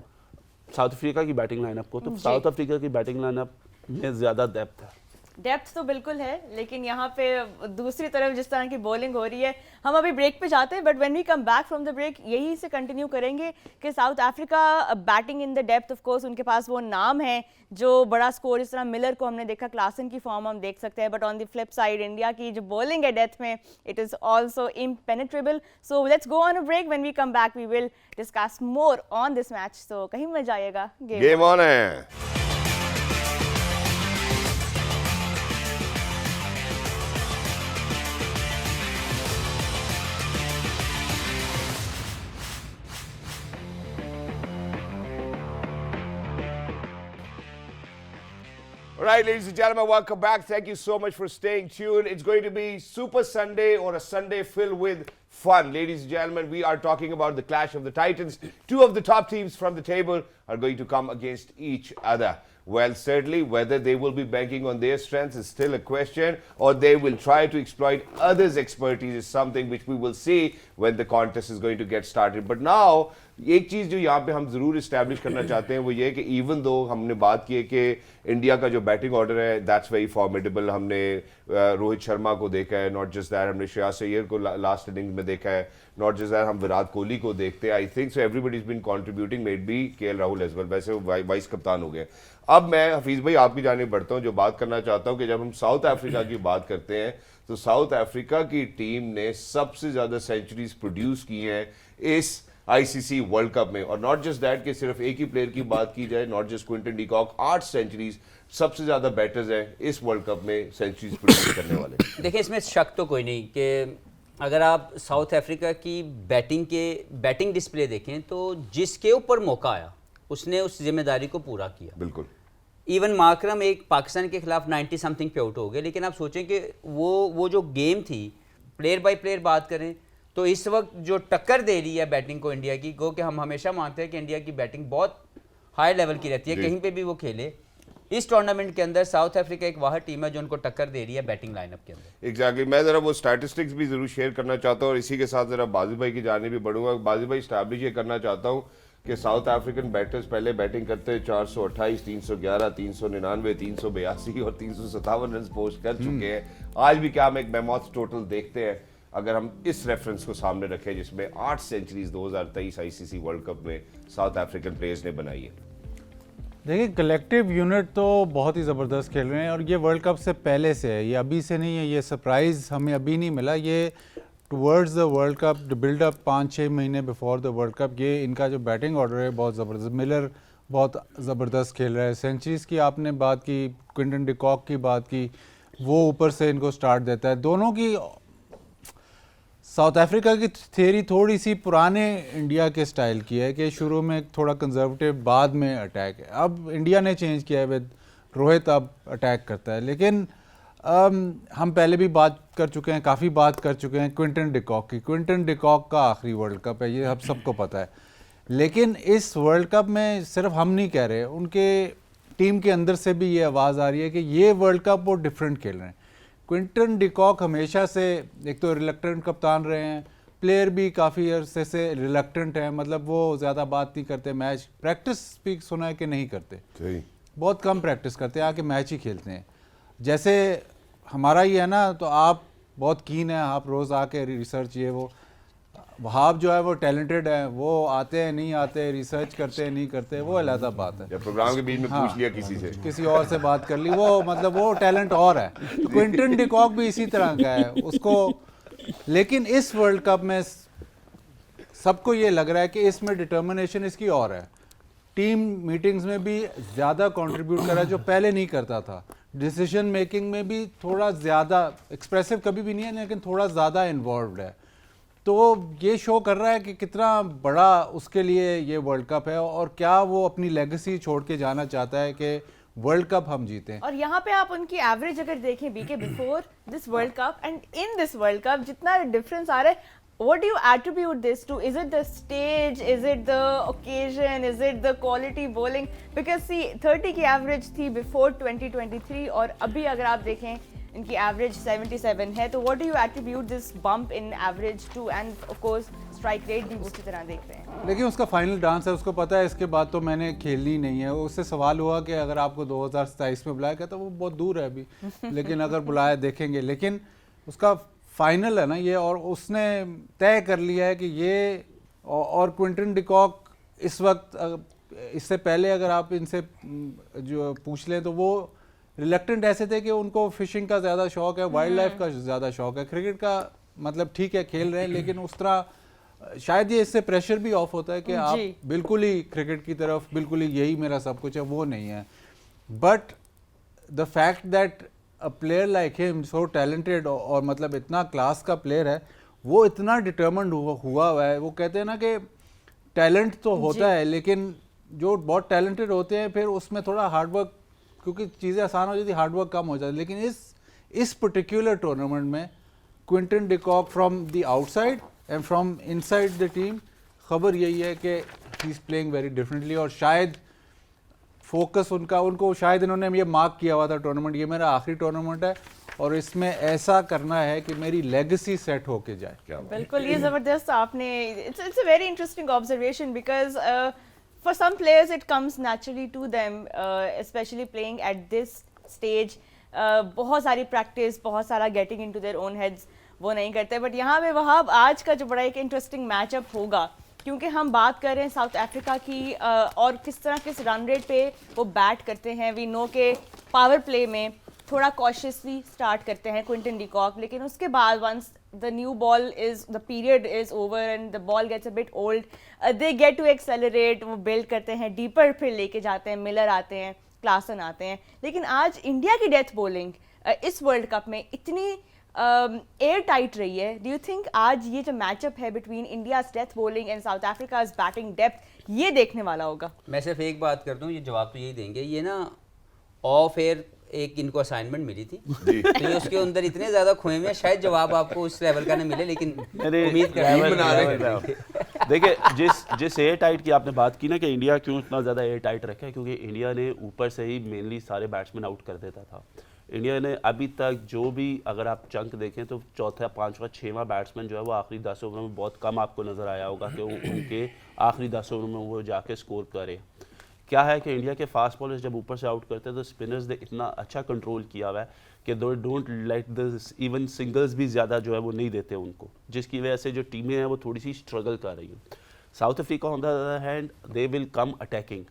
साउथ अफ्रीका की बैटिंग लाइनअप को, तो साउथ अफ्रीका की बैटिंग लाइनअप में ज़्यादा डेप्थ है। डेप्थ तो बिल्कुल है, लेकिन यहाँ पे दूसरी तरफ जिस तरह की बॉलिंग हो रही है, हम अभी ब्रेक पे जाते हैं, but when we come back from the break यही से कंटिन्यू करेंगे कि South Africa batting in the depth, of course उनके पास वो नाम है जो बड़ा स्कोर, जिस तरह मिलर को हमने देखा, क्लासन की फॉर्म हम देख सकते हैं, but on the flip side India की जो बॉलिंग है डेप्थ में, it is also impenetrable. So let's go on a break, when we come back we will discuss more on this match. So कहीं मत जाइएगा, गेम ऑन है। All right, ladies and gentlemen, welcome back. Thank you so much for staying tuned. It's going to be Super Sunday, or a Sunday filled with fun. Ladies and gentlemen, we are talking about the clash of the Titans. Two of the top teams from the table are going to come against each other. Well, certainly, whether they will be banking on their strengths is still a question, or they will try to exploit others' expertise is something which we will see when the contest is going to get started. But now, एक चीज़ जो यहाँ पे हम ज़रूर establish करना चाहते हैं वो ये कि इवन दो हमने बात की है कि इंडिया का जो बैटिंग ऑर्डर है दैट्स वेरी फॉर्मिडेबल। हमने रोहित शर्मा को देखा है, नॉट जस्ट दैट, हमने श्रेयस अय्यर को लास्ट इनिंग्स में देखा है, नॉट जस्ट दैट हम विराट कोहली को देखते हैं। I think so everybody is been contributing, maybe KL Rahul as well, वैसे वो वाइस कप्तान हो गए। अब मैं हफीज़ भाई आपकी जानिब बढ़ता हूँ, जो बात करना चाहता हूँ कि जब हम साउथ अफ्रीका की बात करते हैं तो साउथ अफ्रीका की टीम ने सबसे ज़्यादा सेंचुरीज प्रोड्यूस की हैं इस आईसीसी वर्ल्ड कप में। और नॉट जस्ट दैट कि सिर्फ एक ही प्लेयर की बात की जाए, not just Quinton de Kock, 8 centuries, सबसे ज्यादा बैटर्स हैं इस वर्ल्ड कप में सेंचुरीज प्रोड्यूस करने वाले। देखिए, इसमें शक तो कोई नहीं कि अगर आप साउथ अफ्रीका की बैटिंग डिस्प्ले देखें तो जिसके ऊपर मौका आया उसने उस जिम्मेदारी को पूरा किया। बिल्कुल। इवन माकरम एक पाकिस्तान के खिलाफ 90 समथिंग पे आउट हो गए, लेकिन आप सोचें कि वो जो गेम थी, प्लेयर बाय प्लेयर बात करें तो इस वक्त जो टक्कर दे रही है बैटिंग को इंडिया की, गो कि हम हमेशा मानते हैं कि इंडिया की बैटिंग बहुत हाई लेवल की रहती है, कहीं पे भी वो खेले। इस टूर्नामेंट के अंदर साउथ अफ्रीका एक वाह टीम है जो उनको टक्कर दे रही है बैटिंग लाइनअप के अंदर। एग्जैक्टली। मैं जरा वो स्टैटिस्टिक्स भी जरूर शेयर करना चाहता हूँ, और इसी के साथ जरा बाजी भाई की जाने भी बढ़ूंगा। बाजी भाई स्टैब्लिश ये करना चाहता हूँ कि साउथ अफ्रीकन बैटर्स पहले बैटिंग करते 428, 311, 399, 382 और 357 रन पोस्ट कर चुके हैं। आज भी क्या हम एक बेमौत टोटल देखते हैं अगर हम इस रेफरेंस को सामने रखें जिसमें 8 सेंचुरीज 2023 आईसीसी वर्ल्ड कप में साउथ अफ्रीकन प्लेयर्स ने बनाई है। देखिए, कलेक्टिव यूनिट तो बहुत ही ज़बरदस्त खेल रहे हैं, और ये वर्ल्ड कप से पहले से है, ये अभी से नहीं है, ये सरप्राइज़ हमें अभी नहीं मिला, ये towards the World Cup buildup 5-6 महीने बिफोर द वर्ल्ड कप ये इनका जो बैटिंग ऑर्डर है बहुत ज़बरदस्त। मिलर बहुत ज़बरदस्त खेल रहा है, सेंचुरीज़ की आपने बात की, क्विंटन डी कॉक की बात की, वो ऊपर से इनको स्टार्ट देता है। दोनों की साउथ अफ्रीका की थियरी थोड़ी सी पुराने इंडिया के स्टाइल की है कि शुरू में थोड़ा कंजर्वेटिव, बाद में अटैक है। अब इंडिया ने चेंज किया है विद रोहित, अब अटैक करता है। लेकिन हम पहले भी बात कर चुके हैं, काफ़ी बात कर चुके हैं क्विंटन डी कॉक की। क्विंटन डी कॉक का आखिरी वर्ल्ड कप है, ये अब सबको पता है। लेकिन इस वर्ल्ड कप में सिर्फ हम नहीं कह रहे, उनके टीम के अंदर से भी ये आवाज़ आ रही है कि ये वर्ल्ड कप वो डिफरेंट खेल रहे हैं। क्विंटन डी कॉक हमेशा से एक तो रिलक्टेंट कप्तान रहे हैं, प्लेयर भी काफ़ी अरसे से रिलक्टेंट है, मतलब वो ज़्यादा बात नहीं करते, मैच प्रैक्टिस भी सुना है कि नहीं करते, सही बहुत कम प्रैक्टिस करते हैं, आके मैच ही खेलते हैं। जैसे हमारा ही है ना, तो आप बहुत कीन है, आप रोज़ आके रिसर्च ये वो, वहाब जो है वो टैलेंटेड है, वो आते हैं नहीं आते, रिसर्च करते हैं नहीं करते, वो अलग बात है। या प्रोग्राम के बीच में पूछ लिया किसी से, किसी और से बात कर ली, वो मतलब वो टैलेंट और है। क्विंटन डिकॉक भी इसी तरह का है उसको, लेकिन इस वर्ल्ड कप में सबको ये लग रहा है कि इसमें डिटर्मिनेशन इसकी और है। टीम मीटिंग्स में भी ज़्यादा कंट्रीब्यूट कर रहा है जो पहले नहीं करता था। डिसीजन मेकिंग में भी थोड़ा ज़्यादा, एक्सप्रेसिव कभी भी नहीं है लेकिन थोड़ा ज़्यादा इन्वॉल्व्ड है। तो ये शो कर रहा है कि कितना बड़ा उसके लिए ये वर्ल्ड कप है और क्या वो अपनी लेगेसी छोड़ के जाना चाहता है कि वर्ल्ड कप हम जीतें। और यहाँ पे आप उनकी एवरेज अगर देखें बीके before this World Cup and in this World Cup, जितना डिफरेंस आ रहा है, what do you attribute this to? Is it the stage? Is it the occasion? Is it the quality bowling? Because see 30 की average थी before 2023 और अभी अगर आप देखें इनकी एवरेज 77 है, तो what do you attribute this bump in average to? And of course strike rate भी उसी तरह देख रहे हैं। लेकिन उसका फाइनल डांस है, उसको पता है इसके बाद तो मैंने खेलनी नहीं है। उससे सवाल हुआ कि अगर आपको 2027 में बुलाया, कहता वो बहुत दूर है अभी लेकिन अगर बुलाया देखेंगे। लेकिन उसका फाइनल है ना ये, और उसने तय कर लिया है कि ये, और क्विंटन डिकॉक इस वक्त, इससे पहले अगर आप इनसे जो पूछ लें तो वो रिलक्टेंट ऐसे थे कि उनको फिशिंग का ज़्यादा शौक है, वाइल्ड लाइफ का ज़्यादा शौक है। क्रिकेट का मतलब ठीक है खेल रहे हैं, लेकिन उस तरह शायद ये इससे प्रेशर भी ऑफ होता है कि आप बिल्कुल ही क्रिकेट की तरफ, बिल्कुल ही यही मेरा सब कुछ है, वो नहीं है। But the fact that a player like him, so talented, और मतलब इतना क्लास का प्लेयर है, वो इतना डिटर्मिन्ड हुआ है। वो कहते हैं ना कि टैलेंट तो होता है, लेकिन जो बहुत टैलेंटेड होते हैं फिर उसमें थोड़ा हार्डवर्क, क्योंकि चीज़ें आसान हो जाती, हार्डवर्क कम हो जाता है। लेकिन इस पर्टिकुलर टूर्नामेंट में Quinton de Kock from the outside and from inside the team, खबर यही है कि he is playing very differently. और शायद फोकस उनको शायद इन्होंने ये मार्क किया हुआ था टूर्नामेंट, ये मेरा आखिरी टूर्नामेंट है और इसमें ऐसा करना है कि मेरी लेगेसी सेट होके जाए। बिल्कुल, ये ज़बरदस्त आपने, it's a very interesting observation because for some players it comes naturally to them, especially playing at this stage. बहुत सारी प्रैक्टिस, बहुत सारा getting into their own heads वो नहीं करते। बट यहाँ पे वहाब आज का जो बड़ा एक इंटरेस्टिंग मैचअप होगा, क्योंकि हम बात कर रहे हैं साउथ अफ्रीका की, और किस तरह किस रन रेट पे वो बैट करते हैं। वी नो के पावर प्ले में थोड़ा कॉशियसली स्टार्ट करते हैं क्विंटन डिकॉक, लेकिन उसके बाद once the new ball is, the period is over and the ball gets a bit old, they get to accelerate, वो build करते हैं डीपर, फिर लेके जाते हैं, मिलर आते हैं, क्लासन आते हैं। लेकिन आज इंडिया की डेथ बॉलिंग इस वर्ल्ड कप में इतनी एयर टाइट रही है। डू यू थिंक आज ये जो मैचअप है between India's death bowling and south Africa's batting depth, ये देखने वाला होगा? मैं सिर्फ एक बात कर दूं, ये जवाब तो यही देंगे, ये ना ऑफ एयर एक इनको असाइनमेंट मिली थी तो ये उसके अंदर इतने ज्यादा खोए हुए हैं, शायद जवाब आपको उस लेवल का नहीं मिले, लेकिन उम्मीद कर देखिए जिस एयर टाइट की आपने बात की ना कि इंडिया क्यों इतना ज़्यादा एयर टाइट रखा है, क्योंकि इंडिया ने ऊपर से ही मेनली सारे बैट्समैन आउट कर देता था। इंडिया ने अभी तक जो भी, अगर आप चंक देखें तो चौथा, पांचवा, छठवां बैट्समैन जो है वो आखिरी 10 ओवर में बहुत कम आपको नज़र आया होगा कि उनके आखिरी 10 ओवर में वो जाके स्कोर करे। क्या है कि इंडिया के फास्ट बॉलर्स जब ऊपर से आउट करते हैं तो स्पिनर्स ने इतना अच्छा कंट्रोल किया हुआ है कि दो don't let the even singles भी ज़्यादा जो है वो नहीं देते उनको, जिसकी वजह से जो टीमें हैं वो थोड़ी सी स्ट्रगल कर रही हैं। South Africa on the other hand they will come attacking,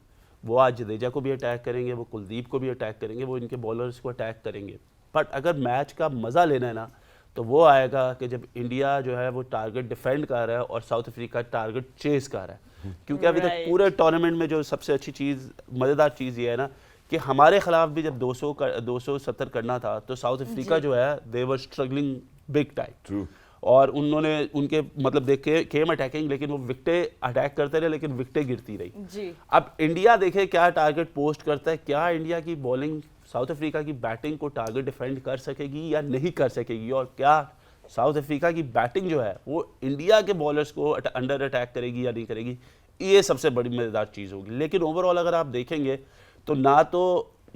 वो आज जडेजा को भी अटैक करेंगे, वो कुलदीप को भी अटैक करेंगे, वो इनके बॉलर्स को अटैक करेंगे। बट अगर मैच का मज़ा लेना है ना तो वो आएगा कि जब इंडिया जो है वो टारगेट डिफेंड कर रहा है और साउथ अफ्रीका टारगेट चेस कर रहा है। क्योंकि अभी तक पूरे टूर्नामेंट में जो सबसे अच्छी चीज़, मज़ेदार चीज़ ये है ना कि हमारे खिलाफ भी जब 270 करना था तो साउथ अफ्रीका जो है दे वर स्ट्रगलिंग बिग टाइम, और उन्होंने उनके मतलब देखे केम अटैकिंग, लेकिन वो विकेटें अटैक करते रहे लेकिन विकेटें गिरती रही जी। अब इंडिया देखे क्या टारगेट पोस्ट करता है, क्या इंडिया की बॉलिंग साउथ अफ्रीका की बैटिंग को टारगेट डिफेंड कर सकेगी या नहीं कर सकेगी, और क्या साउथ अफ्रीका की बैटिंग जो है वो इंडिया के बॉलर्स को अंडर अटैक करेगी या नहीं करेगी, ये सबसे बड़ी मज़ेदार चीज़ होगी। लेकिन ओवरऑल अगर आप देखेंगे तो ना तो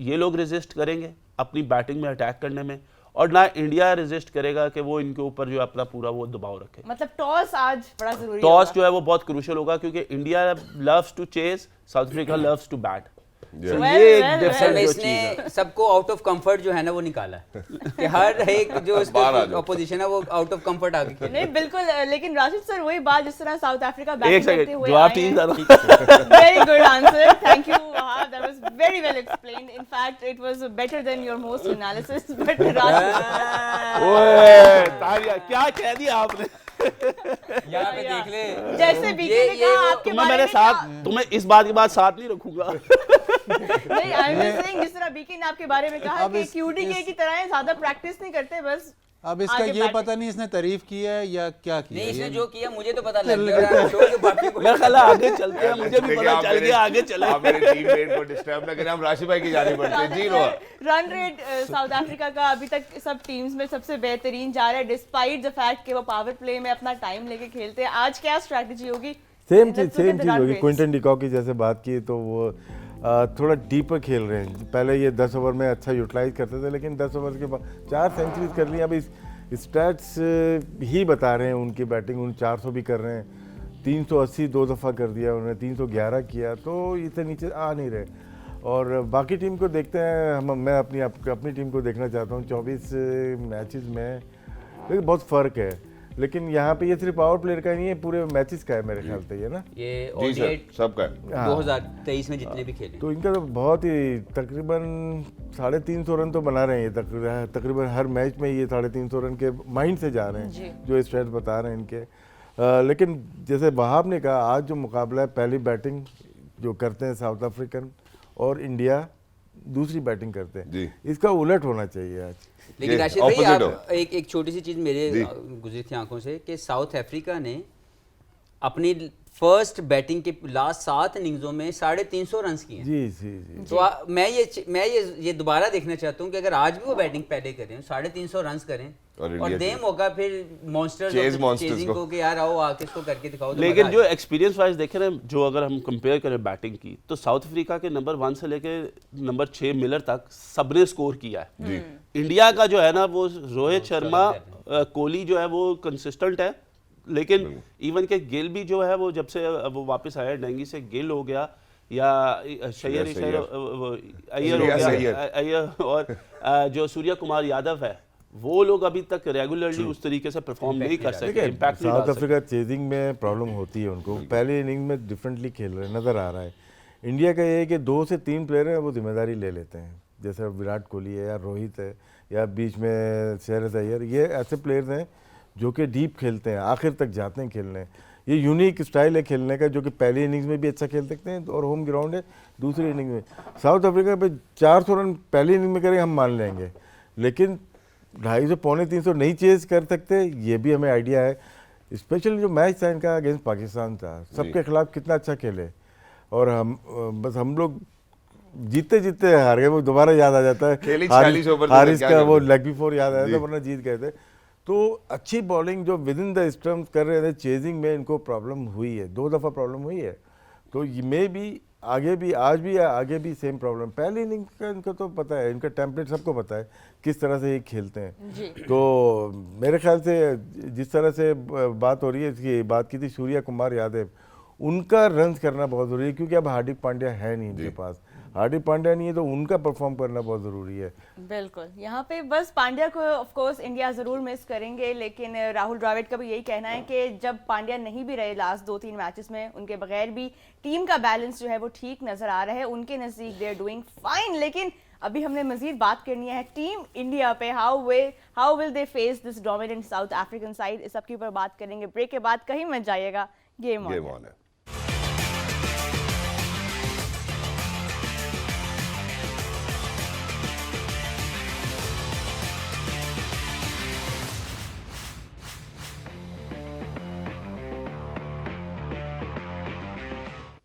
ये लोग रेजिस्ट करेंगे अपनी बैटिंग में अटैक करने में, और ना इंडिया रेजिस्ट करेगा कि वो इनके ऊपर जो है अपना पूरा वो दबाव रखे। मतलब टॉस आज बड़ा जरूरी टॉस होगा। जो है वो बहुत क्रूशियल होगा क्योंकि India loves to chase, South Africa loves to bat. Yeah. Well, ये एक well, different में जो चीज़ है। इसने सबको आउट ऑफ कंफर्ट जो है ना वो निकाला है कि हर एक जो बाहर आ इसका जाओ। अपोजिशन है वो आउट ऑफ कंफर्ट आ गई। नहीं बिल्कुल, लेकिन राशिद सर वही बात जिस तरह साउथ अफ्रीका एक बैटिंग करते सेकंड, हुए जवाब आए ठीक हैं। था। Very good answer. Thank you, Wahab. That was very well explained. In fact, it was better than your most analysis. But Rashid, ओए तारिया क्या कह दिया आपने? यहाँ पे देख ले जैसे बीके ने कहा वो- आपके तुम्हें बारे मेरे में साथ, तुम्हें इस बात के बाद साथ नहीं रखूंगा। नहीं, आई एम जस्ट सेइंग जिस तरह बीके ने आपके बारे में कहा अब कि इस- क्यूडीके की तरह ज्यादा प्रैक्टिस नहीं करते, बस अब इसका आगे ये बैठे। पता नहीं इसने तारीफ की है या क्या किया नहीं इसने ये- जो किया मुझे तो पता लग गया और I'm sure कि बाकी को मेरा ख्याल है आगे चलते हैं, मुझे भी देखिए, पता आप चल मेरे- गया आगे चले। आप मेरे टीममेट को डिस्टर्ब ना करें, हम राशिद भाई की जानी पड़ते हैं। जी रो रन रेट साउथ अफ्रीका का अभी तक सब टीम्स में सबसे बेहतरीन जा रहा है, डिस्पाइट द फैक्ट कि वो पावर प्ले में अपना टाइम लेके खेलते हैं। आज क्या स्ट्रैटेजी होगी? Same Let's cheese look at the run होगी। rates. क्विंटन डिकॉक की जैसे बात की तो वो थोड़ा डीपर खेल रहे हैं। पहले ये 10 ओवर में अच्छा यूटिलाइज करते थे, लेकिन 10 ओवर के बाद 4 सेंचुरीज कर ली। अब इस स्टैट्स ही बता रहे हैं उनकी बैटिंग, उन 400 भी कर रहे हैं, 380 2 दफ़ा कर दिया उन्होंने, 311 किया, तो इतने नीचे आ नहीं रहे। और बाकी टीम को देखते हैं मैं अपनी टीम को देखना चाहता हूँ। 24 मैचेस में देखिए बहुत फ़र्क है, लेकिन यहाँ पे ये सिर्फ पावर प्लेयर का नहीं है, पूरे मैचेस का है मेरे ख्याल से ये ना। ये जी सर, ODI सबका है। 2023 में जितने भी खेले तो इनका तो बहुत ही तकरीबन 350 रन तो बना रहे हैं ये तकरीबन हर मैच में ये 350 रन के माइंड से जा रहे हैं, जो स्ट्रेट बता रहे हैं इनके। लेकिन जैसे वहाब ने कहा, आज जो मुकाबला है, पहली बैटिंग जो करते हैं साउथ अफ्रीकन और इंडिया दूसरी बैटिंग करते जी। हैं, इसका उलट होना चाहिए आज। लेकिन ये राशिद भाई opposite आप एक छोटी सी चीज मेरे जी। गुजरी थी आंखों से कि साउथ अफ्रीका ने अपनी फर्स्ट बैटिंग के लास्ट 7 इनिंग्सों में 350 रन किए हैं। जी जी जी तो मैं ये दोबारा देखना चाहता हूँ कि अगर आज भी वो बैटिंग पहले करें 350 रन करें और और इंडिया दें मौका फिर मॉन्स्टर्स Chase monsters चेजिंग को। को कि यार आओ आके इसको करके दिखाओ। तो लेकिन मजा जो आए। एक्सपीरियंस वाइज देखें ना, जो अगर हम कंपेयर करें बैटिंग की, तो साउथ अफ्रीका के नंबर 1 से लेके नंबर 6 मिलर तक सबने स्कोर किया है। इंडिया का जो है ना वो रोहित शर्मा, कोहली जो है वो कंसिस्टेंट है, लेकिन इवन के गिल भी जो है वो जब से वो वापस आया डेंगी से, गिल हो गया या अय्यर हो गया, अय्यर और जो सूर्य कुमार यादव है, वो लोग अभी तक रेगुलरली उस तरीके से परफॉर्म नहीं कर सके, इम्पैक्ट नहीं साउथ डाल सके। अफ्रीका चेजिंग में प्रॉब्लम होती है उनको, पहले इनिंग में डिफरेंटली खेल रहे नज़र आ रहा है। इंडिया का ये है कि 2 से 3 प्लेयर हैं वो जिम्मेदारी ले लेते हैं, जैसे विराट कोहली है या रोहित है या बीच में शेरज अय्यर, ये ऐसे प्लेयर्स हैं जो कि डीप खेलते हैं, आखिर तक जाते हैं खेलने। ये यूनिक स्टाइल है खेलने का, जो कि पहली इनिंग्स में भी अच्छा खेल सकते हैं और होम ग्राउंड है दूसरी इनिंग में। साउथ अफ्रीका पे 400 रन पहली इनिंग में करें हम मान लेंगे, लेकिन 250 पौने 300 नहीं चेज कर सकते, ये भी हमें आइडिया है। स्पेशली जो मैच था इनका अगेंस्ट पाकिस्तान था, सबके खिलाफ कितना अच्छा खेले, और हम लोग जीते जीते हार गए। वो दोबारा याद आ जाता है, खेली 46 ओवर में हारिस क्या का वो करना। लेग बिफोर याद आया था, वरना जीत गए थे। तो अच्छी बॉलिंग जो विद इन द स्टंप्स कर रहे थे, चेजिंग में इनको प्रॉब्लम हुई है, 2 दफ़ा प्रॉब्लम हुई है। तो ये मे भी आगे भी, आज भी आगे भी सेम प्रॉब्लम। पहली इनिंग का इनको तो पता है, इनका टेम्पलेट सबको पता है किस तरह से ये खेलते हैं। तो मेरे ख्याल से जिस तरह से बात हो रही है, इसकी बात की थी सूर्य कुमार यादव, उनका रन करना बहुत ज़रूरी है, क्योंकि अब हार्दिक पांड्या है नहीं इनके पास। हार्दिक पांड्या नहीं है तो उनका परफॉर्म करना बहुत ज़रूरी है। बिल्कुल, यहाँ पे बस पांड्या को ऑफ कोर्स इंडिया ज़रूर मिस करेंगे, लेकिन राहुल द्रविड़ का भी यही कहना है कि जब पांड्या नहीं भी रहे लास्ट 2-3 मैचेस में, उनके बगैर भी टीम का बैलेंस जो है वो ठीक नज़र आ रहा है, उनके नज़दीक दे आर डूइंग फाइन। लेकिन अभी हमने मजीद बात करनी है टीम इंडिया पे, how will they face this dominant south African side, इस सब के ऊपर बात करेंगे। ब्रेक के बाद कहीं मत जाइएगा, गेम ऑन है।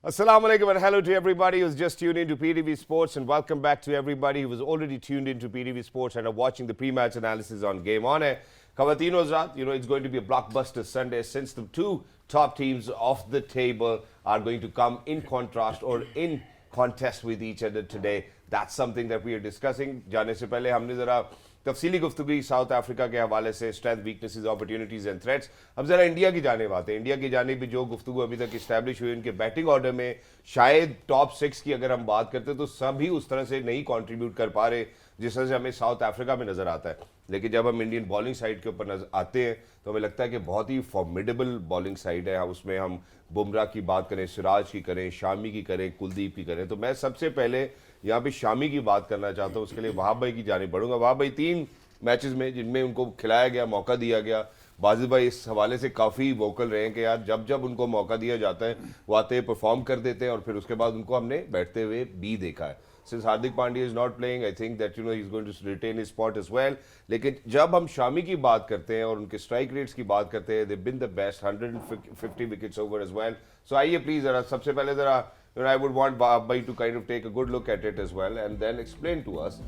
Assalamu alaikum and hello to everybody who's just tuned into PTV Sports, and welcome back to everybody who was already tuned into PTV Sports and are watching the pre-match analysis on Game On Air. Khawateen Hazrat, you know, it's going to be a blockbuster Sunday since the 2 top teams of the table are going to come in contrast or in contest with each other today. That's something that we are discussing. जाने से पहले हमने ज़रा तफसीली गुफ्तगू south Africa के हवाले से, strength, weaknesses, opportunities and threats. अब जरा इंडिया की जानिब आते हैं। इंडिया की जानिब भी जो गुफ्तगू अभी तक इस्टेब्लिश हुई, उनके बैटिंग ऑर्डर में शायद टॉप 6 की अगर हम बात करते हैं तो सभी उस तरह से नहीं कंट्रीब्यूट कर पा रहे जिस तरह से हमें साउथ अफ्रीका में नजर आता है। लेकिन जब हम इंडियन बॉलिंग साइड के ऊपर आते हैं तो हमें लगता है कि बहुत ही फॉर्मिडेबल बॉलिंग साइड है। उसमें हम बुमराह की बात करें, सिराज की करें, शामी की करें, कुलदीप की करें, तो मैं सबसे पहले यहाँ पे शामी की बात करना चाहता हूँ। उसके लिए वहाब भाई की जानिब बढ़ूंगा। वहाब भाई 3 मैचेस में जिनमें उनको खिलाया गया, मौका दिया गया, बाजिद भाई इस हवाले से काफ़ी वोकल रहे हैं कि यार जब जब उनको मौका दिया जाता है वो आते हैं, परफॉर्म कर देते हैं और फिर उसके बाद उनको हमने बैठते हुए भी देखा है। Since Hardik Pandya is not playing, I think that he is going to retain his spot as well. लेकिन जब हम शामी की बात करते हैं और उनके स्ट्राइक रेट्स की बात करते हैं, they been the best, 150 wickets over as well. So आइए प्लीज जरा सबसे पहले जरा I would want Bhai to kind of take a good look at it as well and then explain to us.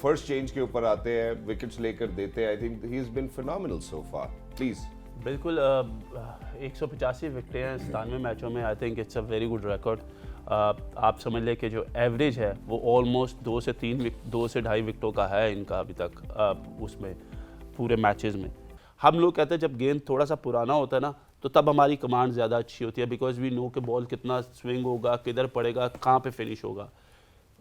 First change के ऊपर आते हैं, wickets लेकर देते हैं। I think he has been phenomenal so far. Please. बिल्कुल 185 विकेटें हैं 97 मैचों में। I think it's a very good record. आप समझ लें कि जो एवरेज है वो ऑलमोस्ट 2 से 2.5 विकेटों का है इनका अभी तक उसमें पूरे मैचेस में। हम लोग कहते हैं जब गेंद थोड़ा सा पुराना होता है ना तो तब हमारी कमांड ज़्यादा अच्छी होती है, बिकॉज वी नो कि बॉल कितना स्विंग होगा, किधर पड़ेगा, कहाँ पे फिनिश होगा।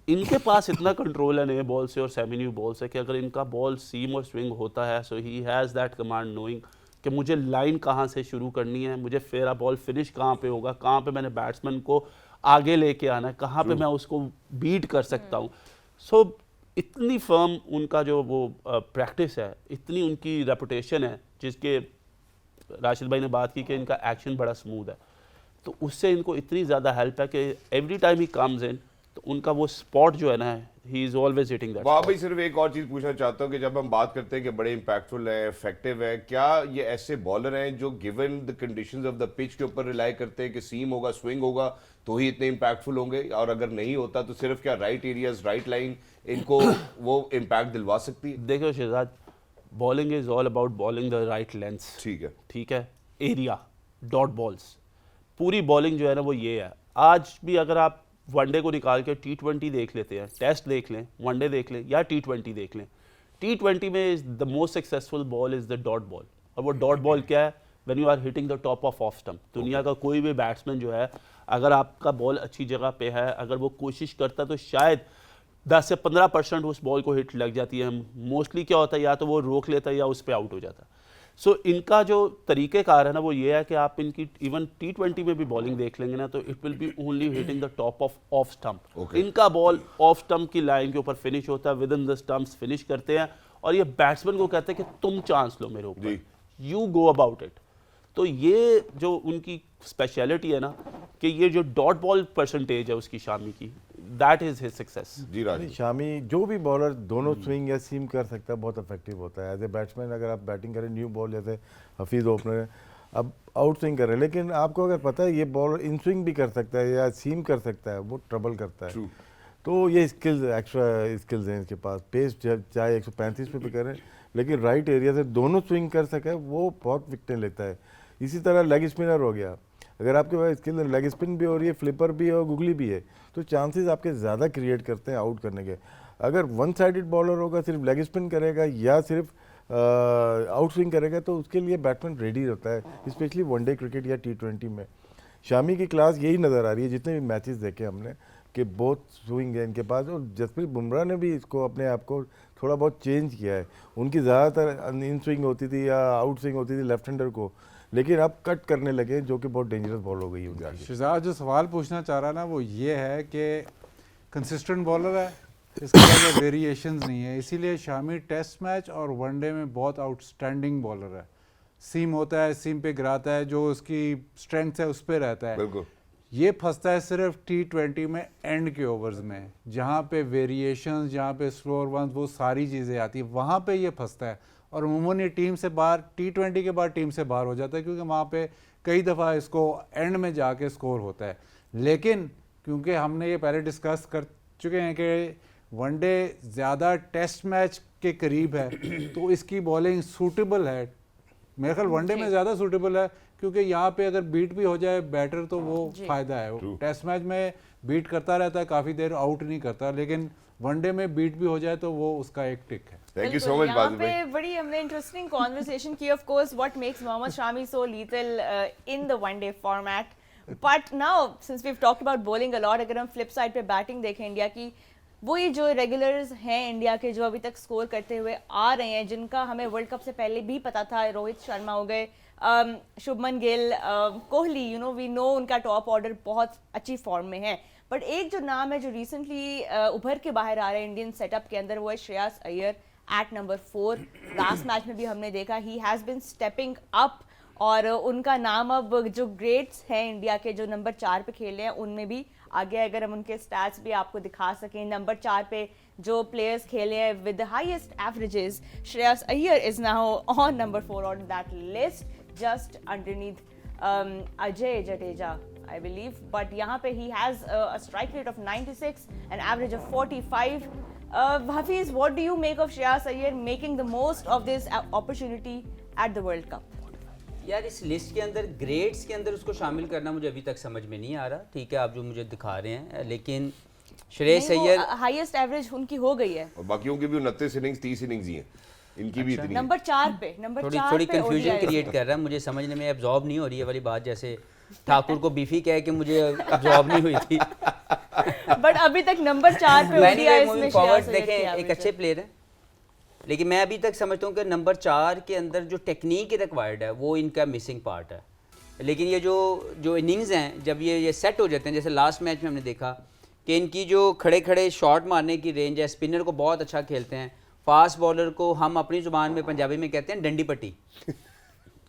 इनके पास इतना कंट्रोल है नए बॉल से और सेमी न्यू बॉल से कि अगर इनका बॉल सीम और स्विंग होता है so he has that command knowing कि मुझे लाइन कहाँ से शुरू करनी है, मुझे फेरा बॉल फिनिश कहाँ पे होगा, कहाँ पे मैंने बैट्समैन को आगे लेके आना है, कहाँ पे मैं उसको बीट कर सकता हूँ। सो इतनी फर्म उनका जो वो प्रैक्टिस है, इतनी उनकी रेपुटेशन है, जिसके राशिद भाई ने बात की कि इनका एक्शन बड़ा स्मूथ है, तो उससे इनको इतनी ज़्यादा हेल्प है कि every time he comes in तो उनका वो स्पॉट जो है ना, he is always hitting that. वहाँ भाई सिर्फ एक और चीज़ पूछना चाहता हूँ कि जब हम बात करते हैं कि बड़े इंपैक्टफुल हैं, इफेक्टिव हैं, क्या ये ऐसे बॉलर हैं जो given the conditions of the pitch के ऊपर रिलाई करते हैं कि सीम होगा, स्विंग होगा तो ही इतने इंपैक्टफुल होंगे, और अगर नहीं होता तो सिर्फ क्या राइट एरियाज, राइट लाइन इनको वो इम्पैक्ट दिलवा सकती है? देखो Shahzad, bowling is all about bowling the right length. ठीक है, एरिया, डॉट बॉल्स, पूरी बॉलिंग जो है ना वो ये है। आज भी अगर आप वनडे को निकाल के T20 देख लेते हैं, टेस्ट देख लें, वनडे देख लें या T20 देख लें, T20 में is the most successful ball is the dot ball. और वो डॉट बॉल क्या है? When you are hitting the top of stump. दुनिया का कोई भी बैट्समैन जो है, अगर आपका बॉल अच्छी जगह पे है, अगर वो कोशिश करता तो शायद 10 से 15% उस बॉल को हिट लग जाती है। मोस्टली क्या होता है, या तो वो रोक लेता है या उस पर आउट हो जाता है। सो इनका जो तरीक़ेकार है ना वो ये है कि आप इनकी इवन T20 में भी बॉलिंग देख लेंगे ना तो it will be only hitting the top of stump. इनका बॉल ऑफ स्टंप की लाइन के ऊपर फिनिश होता है, within the stumps finish करते हैं, और ये बैट्समैन को कहते हैं कि तुम चांस लो मेरे ऊपर, यू गो अबाउट इट। तो ये जो उनकी स्पेशलिटी है ना कि ये जो डॉट बॉल परसेंटेज है उसकी शामी की, दैट इज हिज सक्सेस। जी राज, शामी जो भी बॉलर दोनों स्विंग या सीम कर सकता है, बहुत इफेक्टिव होता है। एज ए बैट्समैन अगर आप बैटिंग करें, न्यू बॉल जैसे हफीज़ ओपनर है, अब आउट स्विंग कर रहे हैं, लेकिन आपको अगर पता है ये बॉलर इन स्विंग भी कर सकता है या सीम कर सकता है, वो ट्रबल करता है। तो ये स्किल्स, एक्स्ट्रा स्किल्स हैं इसके पास। पेस चाहे 135 पे भी करें, लेकिन राइट एरिया से दोनों स्विंग कर सके, वो बहुत विकेटें लेता है। इसी तरह लेग स्पिनर हो गया, अगर आपके पास स्किल लेग स्पिन भी हो रही है, फ्लिपर भी है और गुगली भी है, तो चांसेस आपके ज़्यादा क्रिएट करते हैं आउट करने के। अगर वन साइडेड बॉलर होगा, सिर्फ लेग स्पिन करेगा या सिर्फ आउट स्विंग करेगा, तो उसके लिए बैट्समैन रेडी रहता है, स्पेशली वनडे क्रिकेट या T20 में। शामी की क्लास यही नज़र आ रही है जितने भी मैचेस देखे हमने, कि बहुत स्विंग है इनके पास। और जसप्रीत बुमराह ने भी इसको अपने आप को थोड़ा बहुत चेंज किया है। उनकी ज़्यादातर इन स्विंग होती थी या आउट स्विंग होती थी लेफ्ट हैंडर को, लेकिन अब कट करने लगे, जो कि बहुत डेंजरस बॉल हो गई है। शहजाद जो सवाल पूछना चाह रहा है ना वो ये है कि कंसिस्टेंट बॉलर है, इसके अंदर वेरिएशंस नहीं है, इसीलिए शामी टेस्ट मैच और वनडे में बहुत आउटस्टैंडिंग बॉलर है। सीम होता है, सीम पे गिराता है, जो उसकी स्ट्रेंथ है उस पर रहता है। बिल्कुल। ये फंसता है सिर्फ T20 में एंड के ओवर्स में, जहाँ पे वेरिएशंस, जहाँ पे स्लोअर वंस, वो सारी चीज़ें आती है, वहाँ पे ये फंसता है। और उमूमन ये टीम से बाहर, T20 के बाद टीम से बाहर हो जाता है, क्योंकि वहाँ पे कई दफ़ा इसको एंड में जाके स्कोर होता है। लेकिन क्योंकि हमने ये पहले डिस्कस कर चुके हैं कि वनडे ज़्यादा टेस्ट मैच के करीब है, तो इसकी बॉलिंग सूटेबल है। मेरे ख्याल वनडे में ज़्यादा सूटेबल है, क्योंकि यहाँ पे अगर बीट भी हो जाए बैटर तो वो फ़ायदा है। टेस्ट मैच में बीट करता रहता है काफ़ी देर, आउट नहीं करता, लेकिन वनडे में बीट भी हो जाए तो वो उसका एक टिक है। थैंक यू सो बिल्कुल, मच यहाँ बाजिल पे भाई। बड़ी हमने इंटरेस्टिंग कॉन्वर्सेशन की। Of course what makes Mohammed Shami so lethal in the one day format, but now since we have talked about bowling a lot, अगर हम फ्लिप साइड पे बैटिंग देखें इंडिया की, वही जो रेगुलर्स हैं इंडिया के जो अभी तक स्कोर करते हुए आ रहे हैं, जिनका हमें वर्ल्ड कप से पहले भी पता था, रोहित शर्मा हो गए, Shubman Gill, Kohli, you know we know उनका टॉप ऑर्डर बहुत अच्छी फॉर्म में है। बट एक जो नाम है जो रिसेंटली उभर के बाहर आ रहा है इंडियन सेटअप के अंदर, वो है Shreyas Iyer at number 4। Last match में भी हमने देखा he has been stepping up, और उनका नाम अब जो ग्रेट्स हैं इंडिया के जो नंबर 4 पे खेल रहे हैं उनमें भी आगे, अगर हम उनके स्टैट्स भी आपको दिखा सकें, नंबर 4 पे जो प्लेयर्स खेले हैं with the highest averages, Shreyas Iyer is now on number 4 on that list, just underneath Ajay Jadeja I believe, but यहाँ पे he has a strike rate of 96, an average of 45. Hafiz, what do you make of Shreyas Iyer making the most of this opportunity at the World Cup? यार इस list के अंदर grades के अंदर उसको शामिल करना मुझे अभी तक समझ में नहीं आ रहा। ठीक है, आप जो मुझे दिखा रहे हैं, लेकिन श्रेयस अय्यर हाईएस्ट एवरेज उनकी हो गई है, और बाकियों की भी 29 इनिंग्स 30 इनिंग्स ही हैं, इनकी भी इतनी नंबर 4 पे, नंबर 4 थोड़ी पे कंफ्यूजन ODI क्रिएट कर रहा है, मुझे समझने में एब्जॉर्ब नहीं हो रही है वाली बात, जैसे ठाकुर को बीफी कह के मुझे एब्जॉर्ब नहीं हुई थी। बट अभी तक नंबर 4 पे ODIs में फॉरवर्ड श्रेयस अय्यर देखें, की एक average अच्छे प्लेयर है, लेकिन मैं अभी तक समझता हूँ कि नंबर 4 के अंदर जो टेक्निक रिक्वायर्ड है वो इनका मिसिंग पार्ट है। लेकिन ये जो इनिंग्स हैं, जब ये सेट हो जाते हैं, जैसे लास्ट मैच में हमने देखा कि इनकी जो खड़े खड़े शॉट मारने की रेंज है, स्पिनर को बहुत अच्छा खेलते हैं, फास्ट बॉलर को हम अपनी ज़ुबान में पंजाबी में कहते हैं डंडी पट्टी,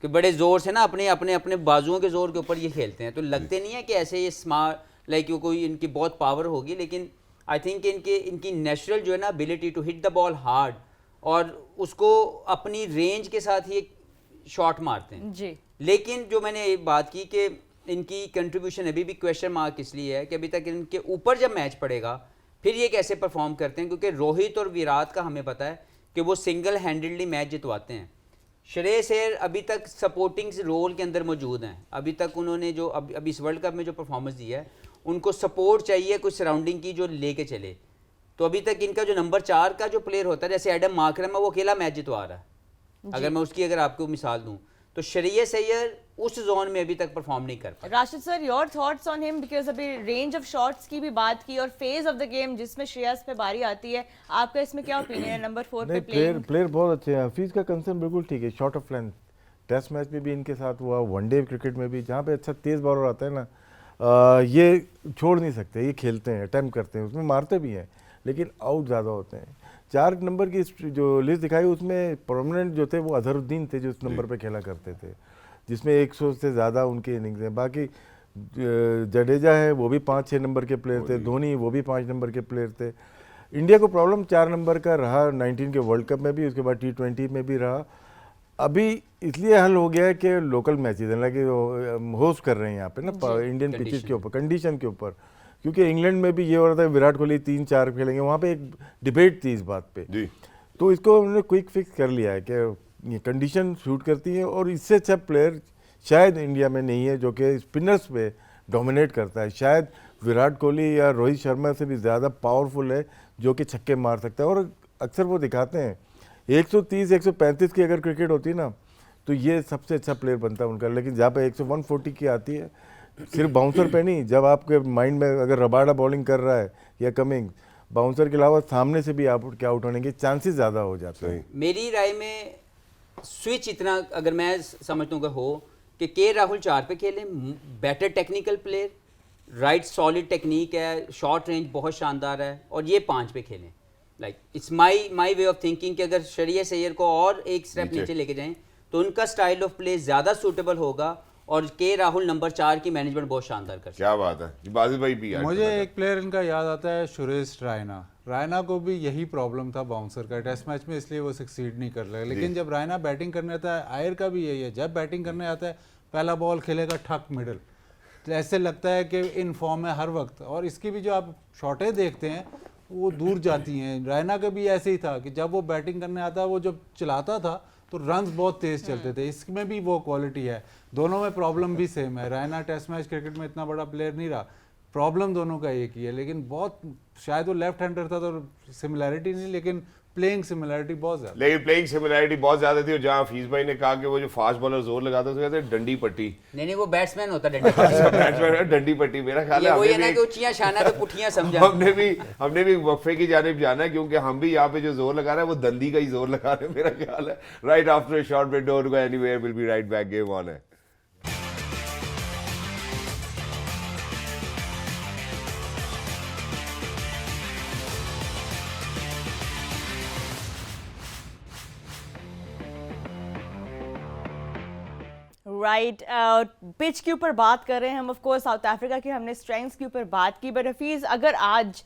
कि बड़े ज़ोर से ना अपने अपने अपने बाजुओं के ज़ोर के ऊपर ये खेलते हैं, तो लगते नहीं है कि ऐसे ये स्मार्ट लाइक कोई इनकी बहुत पावर होगी, लेकिन आई थिंक इनकी नेचुरल जो है ना ability to hit the ball hard, और उसको अपनी रेंज के साथ ही शॉट मारते हैं जी। लेकिन जो मैंने ये बात की कि इनकी कंट्रीब्यूशन अभी भी क्वेश्चन मार्क इसलिए है कि अभी तक इनके ऊपर जब मैच पड़ेगा फिर ये कैसे परफॉर्म करते हैं, क्योंकि रोहित और विराट का हमें पता है कि वो सिंगल हैंडेडली मैच जितवाते हैं। श्रेयस अय्यर अभी तक सपोर्टिंग रोल के अंदर मौजूद हैं, अभी तक उन्होंने जो अभी इस वर्ल्ड कप में जो परफॉर्मेंस दी है, उनको सपोर्ट चाहिए कुछ सराउंडिंग की जो लेके चले। तो अभी तक इनका जो नंबर 4 का जो प्लेयर होता है, जैसे एडम मार्करम है, वो अकेला मैच जितवा रहा है। अगर मैं उसकी आपको मिसाल दूं तो श्रेयस अय्यर उस जोन में अभी तक परफॉर्म नहीं कर पाया। Rashid sir, your thoughts on him, because अभी रेंज ऑफ शॉट्स की भी बात की और फेज ऑफ द गेम जिसमें श्रेयस पे बारी आती है, आपका इसमें क्या ओपिनियन है? नंबर 4 पे प्लेयर बहुत अच्छे हैं। हफीज का कंसर्न बिल्कुल ठीक है, short of length test match में भी इनके साथ हुआ, वनडे क्रिकेट में भी, जहाँ पे अच्छा तेज बॉलर आता है ना, ये छोड़ नहीं सकते, ये खेलते हैं, अटैम्प्ट करते हैं, उसमें मारते भी हैं, लेकिन आउट ज़्यादा होते हैं। 4 नंबर की जो लिस्ट दिखाई उसमें परमानेंट जो थे वो अजहरुद्दीन थे, जो इस नंबर पे खेला करते थे, जिसमें 100 से ज़्यादा उनके इनिंग्स हैं। बाकी जडेजा है, वो भी 5-6 नंबर के प्लेयर थे, धोनी वो भी 5 नंबर के प्लेयर थे। इंडिया को प्रॉब्लम 4 नंबर का रहा 19 के वर्ल्ड कप में भी, उसके बाद T20 में भी रहा। अभी इसलिए हल हो गया है कि लोकल मैचेज हालांकि होस्ट कर रहे हैं यहाँ पे ना इंडियन पिचेस के ऊपर, कंडीशन के ऊपर, क्योंकि इंग्लैंड में भी ये हो रहा था विराट कोहली 3-4 खेलेंगे, वहाँ पे एक डिबेट थी इस बात पे जी। तो इसको उन्होंने क्विक फिक्स कर लिया है कि ये कंडीशन शूट करती है, और इससे अच्छा प्लेयर शायद इंडिया में नहीं है जो कि स्पिनर्स पे डोमिनेट करता है। शायद विराट कोहली या रोहित शर्मा से भी ज़्यादा पावरफुल है जो कि छक्के मार सकता है, और अक्सर वो दिखाते हैं 130-135 की अगर क्रिकेट होती है ना तो ये सबसे अच्छा प्लेयर बनता है उनका, लेकिन जहाँ पे 140 की आती है, सिर्फ बाउंसर पे नहीं, जब आपके माइंड में अगर रबाडा बॉलिंग कर रहा है या कमिंग, बाउंसर के अलावा सामने से भी आप क्या आउट होने के चांसेस ज़्यादा हो जाते हैं। मेरी राय में स्विच इतना अगर मैं समझता हूँ कि हो कि राहुल 4 पे खेलें, better technical player, right solid technique है, शॉर्ट रेंज बहुत शानदार है, और ये 5 पे खेलें। Like it's my way of thinking कि अगर श्रेयस अय्यर को और एक स्टेप नीचे लेके जाएं तो उनका स्टाइल ऑफ प्ले ज़्यादा सूटेबल होगा, और राहुल नंबर 4 की मैनेजमेंट बहुत शानदार कर सकते हैं। क्या बात है, बाजिल भाई भी। मुझे एक प्लेयर इनका याद आता है, सुरेश रायना को भी यही प्रॉब्लम था बाउंसर का टेस्ट मैच में, इसलिए वो सक्सीड नहीं कर रहे। लेकिन जब रायना बैटिंग करने आता है, आयर का भी यही है, जब बैटिंग करने आता है पहला बॉल खेलेगा ठक मिडल, तो ऐसे लगता है कि इन फॉर्म है हर वक्त, और इसकी भी जो आप शॉटें देखते हैं वो दूर जाती हैं। रायना का भी ऐसे ही था कि जब वो बैटिंग करने आता वो जब चलाता था तो रन्स बहुत तेज चलते थे, इसमें भी वो क्वालिटी है। दोनों में प्रॉब्लम भी सेम है। रायना टेस्ट मैच क्रिकेट में इतना बड़ा प्लेयर नहीं रहा, प्रॉब्लम दोनों का एक ही है, लेकिन बहुत शायद वो लेफ्ट हैंडर था तो सिमिलैरिटी नहीं, लेकिन प्लेइंग सिमिलैरिटी बहुत ज़्यादा। लेकिन प्लेइंग सिमिलैरिटी बहुत ज्यादा थी। और जहाँ हफीज भाई ने कहा कि वो जो फास्ट बॉलर जोर लगाता था कहते डंडी पट्टी, नहीं वो बैट्समैन होता डंडी डंडी पट्टी मेरा ख्याल ये है वही है ना कि ऊंचियां शाना पे पुठियां समझा। हमने भी वक्फे की जानिब जाना है, क्योंकि हम भी यहाँ पे जो जोर लगा रहे हैं वो दंदी का ही जोर लगा रहे हैं मेरा ख्याल है। Right after a short break, don't go anywhere, will be right back, game on है। राइट, पिच के ऊपर बात कर रहे हैं हम। ऑफ कोर्स साउथ अफ्रीका की हमने स्ट्रेंथ्स के ऊपर बात की, बट हफीज अगर आज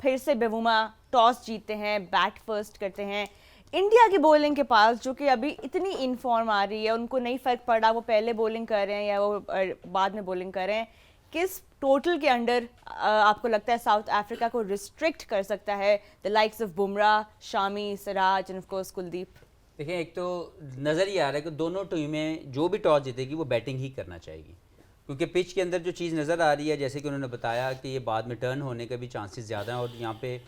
फिर से बेवुमा टॉस जीतते हैं, बैट फर्स्ट करते हैं, इंडिया की बॉलिंग के पास जो कि अभी इतनी इनफॉर्म आ रही है, उनको नहीं फ़र्क पड़ा वो पहले बॉलिंग कर रहे हैं या वो बाद में बॉलिंग कर रहे हैं, किस टोटल के अंडर आपको लगता है साउथ अफ्रीका को रिस्ट्रिक्ट कर सकता है the likes of Bumrah, Shami, Siraj end of course Kuldeep? देखिए, एक तो नज़र ये आ रहा है कि दोनों टीमें जो भी टॉस जीतेगी वो बैटिंग ही करना चाहेगी, क्योंकि पिच के अंदर जो चीज़ नज़र आ रही है, जैसे कि उन्होंने बताया कि ये बाद में टर्न होने का भी चांसेस ज़्यादा हैं। और यहाँ पे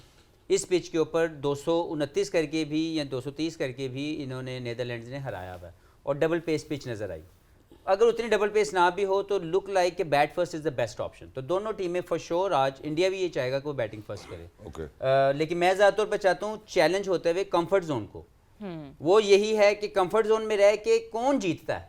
इस पिच के ऊपर 229 करके भी या 230 करके भी इन्होंने नीदरलैंड्स ने हराया हुआ है, और डबल पेस पिच नज़र आई। अगर उतनी डबल पेस ना भी हो तो लुक लाइक कि bat first is the best option. तो दोनों टीमें फॉर श्योर आज इंडिया भी ये चाहेगा कि वो बैटिंग फर्स्ट करे। लेकिन मैं ज़्यादा तौर पर चाहता हूँ चैलेंज होते हुए कंफर्ट जोन को, वो यही है कि कंफर्ट जोन में रह के कौन जीतता है।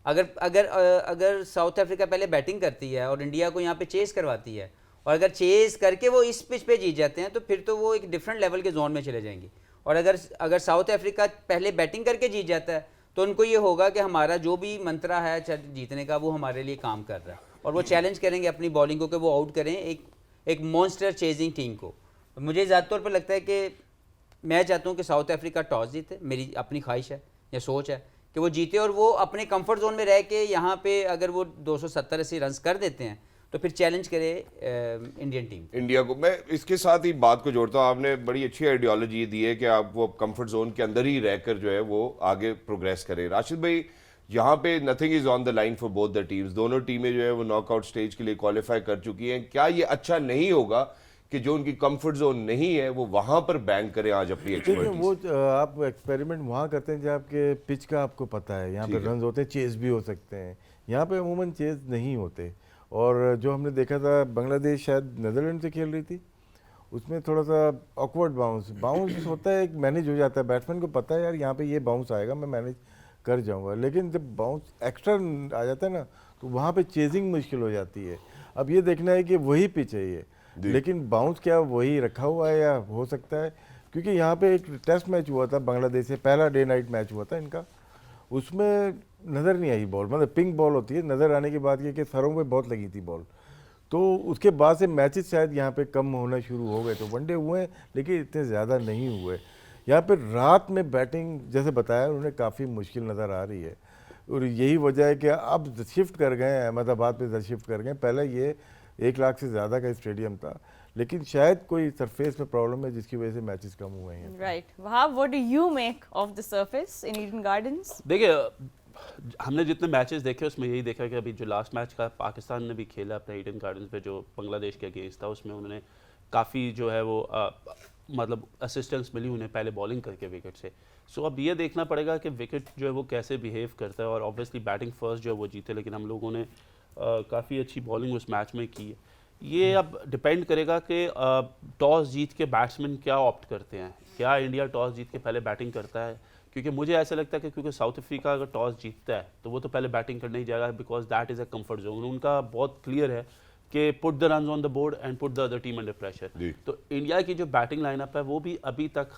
अगर साउथ अफ्रीका पहले बैटिंग करती है और इंडिया को यहाँ पे चेस करवाती है, और अगर चेस करके वो इस पिच पे जीत जाते हैं तो फिर तो वो एक डिफरेंट लेवल के जोन में चले जाएंगे। और अगर साउथ अफ्रीका पहले बैटिंग करके जीत जाता है तो उनको ये होगा कि हमारा जो भी मंत्रा है जीतने का वो हमारे लिए काम कर रहा है, और वो चैलेंज करेंगे अपनी बॉलिंग को कि वो आउट करें एक मॉन्स्टर चेजिंग टीम को। मुझे ज़्यादा तौर पर लगता है कि मैं चाहता हूँ कि साउथ अफ्रीका टॉस जीते, मेरी अपनी ख्वाहिश है या सोच है कि वो जीते और वो अपने कंफर्ट जोन में रह के यहाँ पे अगर वो 270-80 रन कर देते हैं तो फिर चैलेंज करे इंडियन टीम इंडिया को। मैं इसके साथ ही बात को जोड़ता हूँ, आपने बड़ी अच्छी आइडियोलॉजी दी है कि आप वो कंफर्ट जोन के अंदर ही रहकर जो है वो आगे प्रोग्रेस करें। राशिद भाई, यहाँ पे nothing is on the line for both the teams, दोनों टीमें जो है वो नॉकआउट स्टेज के लिए क्वालिफाई कर चुकी हैं। क्या ये अच्छा नहीं होगा कि जो उनकी कंफर्ट जोन नहीं है वो वहां पर बैंक करें आज अपनी एक्सपर्टीज? वो आप एक्सपेरिमेंट वहाँ करते हैं जब आपके पिच का आपको पता है, यहाँ पे रन होते हैं, चेस भी हो सकते हैं। यहाँ पे अमूमन चेस नहीं होते। और जो हमने देखा था बांग्लादेश शायद नीदरलैंड से खेल रही थी, उसमें थोड़ा सा ऑकवर्ड बाउंस होता है, एक मैनेज हो जाता है। बैट्समैन को पता है यार यहाँ पे ये बाउंस आएगा, मैं मैनेज कर जाऊँगा। लेकिन जब बाउंस एक्स्ट्रा आ जाता है ना तो वहाँ पे चेजिंग मुश्किल हो जाती है। अब ये देखना है कि वही पिच है ये, लेकिन बाउंस क्या वही रखा हुआ है या हो सकता है, क्योंकि यहाँ पे एक टेस्ट मैच हुआ था बांग्लादेश से, पहला डे नाइट मैच हुआ था इनका, उसमें नज़र नहीं आई बॉल, मतलब पिंक बॉल होती है, नज़र आने की बात ये कि सरों पे बहुत लगी थी बॉल। तो उसके बाद से मैचेस शायद यहाँ पे कम होना शुरू हो गए। तो वनडे हुए हैं लेकिन इतने ज़्यादा नहीं हुए। यहाँ पे रात में बैटिंग जैसे बताया उन्हें काफ़ी मुश्किल नज़र आ रही है, और यही वजह है कि अब शिफ्ट कर गए अहमदाबाद पे शिफ्ट कर गए। पहले ये 1 लाख से ज़्यादा का स्टेडियम था, लेकिन शायद कोई सरफेस में प्रॉब्लम है जिसकी वजह से मैचेस कम हुए हैं। Right, Wahab, what do you make of the surface in Eden gardens? देखिए, हमने जितने मैचेस देखे उसमें यही देखा कि अभी जो लास्ट मैच का पाकिस्तान ने भी खेला अपने ईडन गार्डन्स पे जो बांग्लादेश के अगेंस्ट था, उसमें उन्होंने काफ़ी जो है वो मतलब असिस्टेंस मिली उन्हें पहले बॉलिंग करके विकेट से। सो अब ये देखना पड़ेगा कि विकेट जो है वो कैसे बिहेव करता है, और ऑब्वियसली बैटिंग फर्स्ट जो है वो जीते, लेकिन हम लोगों ने काफ़ी अच्छी बॉलिंग उस मैच में की है। ये अब डिपेंड करेगा कि टॉस जीत के बैट्समैन क्या ऑप्ट करते हैं। क्या इंडिया टॉस जीत के पहले बैटिंग करता है? क्योंकि मुझे ऐसा लगता है कि क्योंकि साउथ अफ्रीका अगर टॉस जीतता है तो वो तो पहले बैटिंग करने ही जाएगा, because that is a comfort zone. उनका बहुत क्लियर है कि put the runs on the board and put the other team under pressure. तो इंडिया की जो बैटिंग लाइनअप है वो भी अभी तक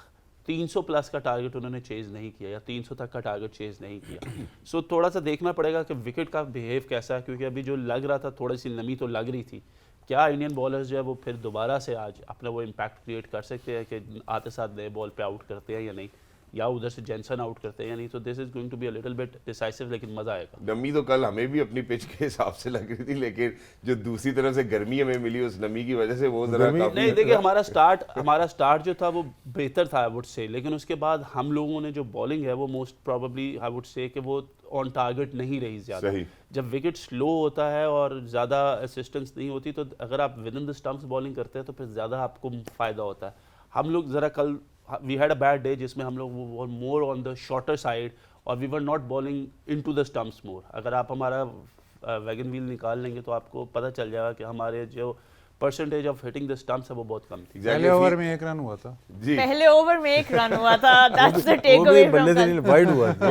300 प्लस का टारगेट उन्होंने चेज नहीं किया, या 300 तक का टारगेट चेज नहीं किया। सो थोड़ा सा देखना पड़ेगा कि विकेट का बिहेव कैसा है, क्योंकि अभी जो लग रहा था थोड़ी सी नमी तो लग रही थी। क्या इंडियन बॉलर्स जो है वो फिर दोबारा से आज अपना वो इम्पैक्ट क्रिएट कर सकते हैं कि आते साथ नए बॉल पे आउट करते हैं या नहीं? या उधर से जेंसन आउट करते हैं, या नहीं तो this is going to be a little bit decisive, लेकिन मजा आएगा। नमी तो कल हमें भी अपनी पिच के हिसाब से लग रही थी, लेकिन जो दूसरी तरफ से गर्मी हमें मिली उस नमी की वजह से वो जरा काफी नहीं देखिए, हमारा स्टार्ट जो था वो बेहतर था आई वुड से, लेकिन उसके बाद हम लोगों ने जो बॉलिंग है वो most probably I would say कि वो ऑन टारगेट नहीं रही ज़्यादा। सही। जब विकेट स्लो होता है और ज़्यादा असिस्टेंस नहीं होती, तो अगर आप with in the stumps bowling करते हैं तो फिर ज़्यादा आपको फ़ायदा होता है। हम लोग ज़रा कल we had a bad day जिसमें हम लोग वो more on the shorter side और we were not bowling into the stumps more. अगर आप हमारा वैगन व्हील निकाल लेंगे तो आपको पता चल जाएगा कि हमारे जो percentage of hitting the stumps है वो बहुत कम थी। पहले ओवर में 1 रन हुआ था जी, पहले ओवर में 1 रन हुआ था, दैट्स द वो टेक भी अवे बल्ले से फ्रॉम नहीं वाइड हुआ था।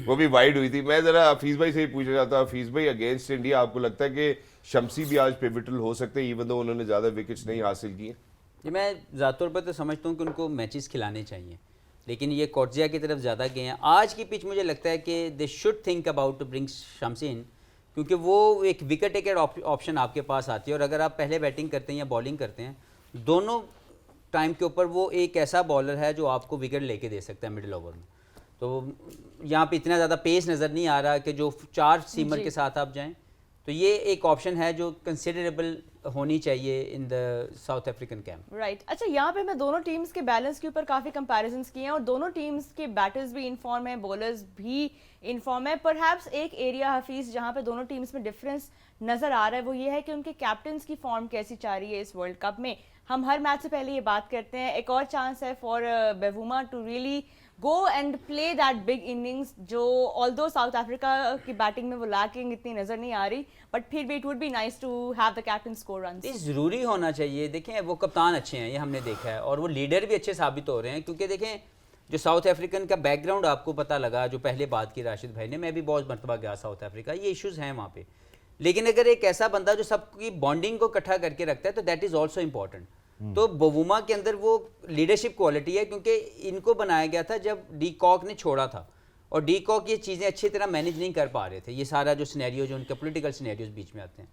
वो भी वाइड हुई थी। मैं जरा हफीज भाई से ही पूछना चाहता हूँ, हफीज भाई अगेंस्ट इंडिया आपको लगता है कि शम्सी भी आज पिवटल हो सकते हैं इवन दो उन्होंने ज्यादा विकेट्स नहीं हासिल किए? ये मैं ज़्यादा तौर पर तो समझता हूँ कि उनको मैचेस खिलाने चाहिए, लेकिन ये कॉर्जिया की तरफ ज़्यादा गए हैं। आज की पिच मुझे लगता है कि they should think about to bring Shamsi in, क्योंकि वो एक विकेट टेकर ऑप्शन आपके पास आती है, और अगर आप पहले बैटिंग करते हैं या बॉलिंग करते हैं, दोनों टाइम के ऊपर वो एक ऐसा बॉलर है जो आपको विकेट लेके दे सकता है मिडिल ओवर में। तो यहाँ पे इतना ज़्यादा पेस नज़र नहीं आ रहा कि जो 4 सीमर के साथ आप जाएं, तो ये एक ऑप्शन है जो कंसिडरेबल होनी चाहिए in the south African camp. Right. अच्छा, यहाँ पे मैं दोनों टीम्स के बैलेंस के ऊपर काफ़ी कंपैरिजंस किए हैं और दोनों टीम्स के बैटर्स भी इनफॉर्म है, बॉलर्स भी इनफॉर्म है। परहैप्स एक एरिया हफीज़ जहाँ पे दोनों टीम्स में डिफरेंस नज़र आ रहा है वो ये है कि उनके कैप्टन्स की फॉर्म कैसी जा रही है इस वर्ल्ड कप में। हम हर मैच से पहले ये बात करते हैं, एक और चांस है for Bavuma to really go and play that big innings, जो although साउथ अफ्रीका की बैटिंग में वो लैकिंग इतनी नजर नहीं आ रही, बट फिर भी it would be nice to have the captain score runs. ये ज़रूरी होना चाहिए। देखें वो कप्तान अच्छे हैं, ये हमने देखा है, और वो लीडर भी अच्छे साबित हो रहे हैं, क्योंकि देखें जो साउथ अफ्रीकन का बैकग्राउंड आपको पता लगा, जो पहले बात की राशिद भाई ने, मैं भी बहुत मरतबा गया साउथ अफ्रीका, ये इश्यूज़ हैं वहाँ पे, लेकिन अगर एक ऐसा बंदा जो सबकी बॉन्डिंग को इकट्ठा करके रखता है तो दैट इज़ ऑल्सो इम्पॉर्टेंट। तो बवुमा के अंदर वो लीडरशिप क्वालिटी है, क्योंकि इनको बनाया गया था जब डी कॉक ने छोड़ा था, और डी कॉक ये चीज़ें अच्छी तरह मैनेज नहीं कर पा रहे थे, ये सारा जो सिनेरियो जो उनके पॉलिटिकल सिनेरियोज बीच में आते हैं।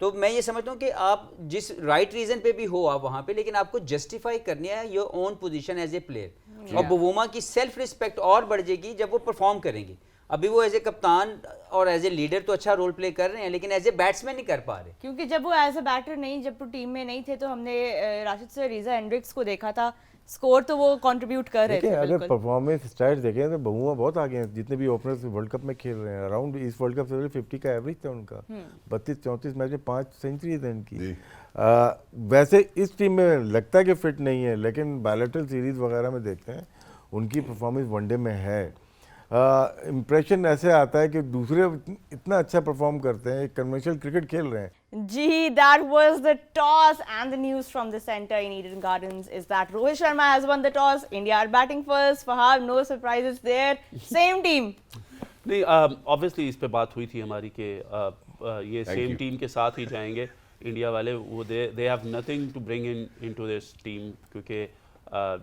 तो मैं ये समझता हूँ कि आप जिस राइट रीज़न पे भी हो आप वहाँ पे, लेकिन आपको जस्टिफाई करनी है your own position as a player, और बवुमा की सेल्फ रिस्पेक्ट और बढ़ जाएगी जब वो परफॉर्म करेंगे। अभी वो एज ए कप्तान और एज ए लीडर तो अच्छा रोल प्ले कर रहे हैं, लेकिन एज ए बैट्समैन नहीं कर पा रहे, क्योंकि जब वो एज अ बैटर नहीं, जब वो टीम में नहीं थे, तो हमने राशिद से रीजा एंड्रिक्स को देखा था, स्कोर तो वो कंट्रीब्यूट कर रहे थे। अगर परफॉर्मेंस स्टाइल देखें तो बवुमा बहुत आगे हैं, जितने भी ओपनर्स वर्ल्ड कप में खेल रहे हैं। अराउंड इस वर्ल्ड कप से पहले 50 का एवरेज था उनका, 32-34 मैच में 5 सेंचुरी थे इनकी। वैसे इस टीम में लगता है कि फिट नहीं है, लेकिन बायलैटरल सीरीज वगैरह में देखते हैं उनकी परफॉर्मेंस वनडे में है। इम्प्रेशन ऐसे आता है कि दूसरे इतना अच्छा परफॉर्म करते हैं, कन्वेंशनल क्रिकेट खेल रहे हैं। जी, that was the toss, and the news from the center in Eden Gardens is that Rohit Sharma has won the toss. India are batting first. Fahad, no surprises there. Same team. नहीं, obviously इस पे बात हुई थी हमारी कि ये same team के साथ ही जाएंगे इंडिया वाले। वो they have nothing to bring into this team, क्योंकि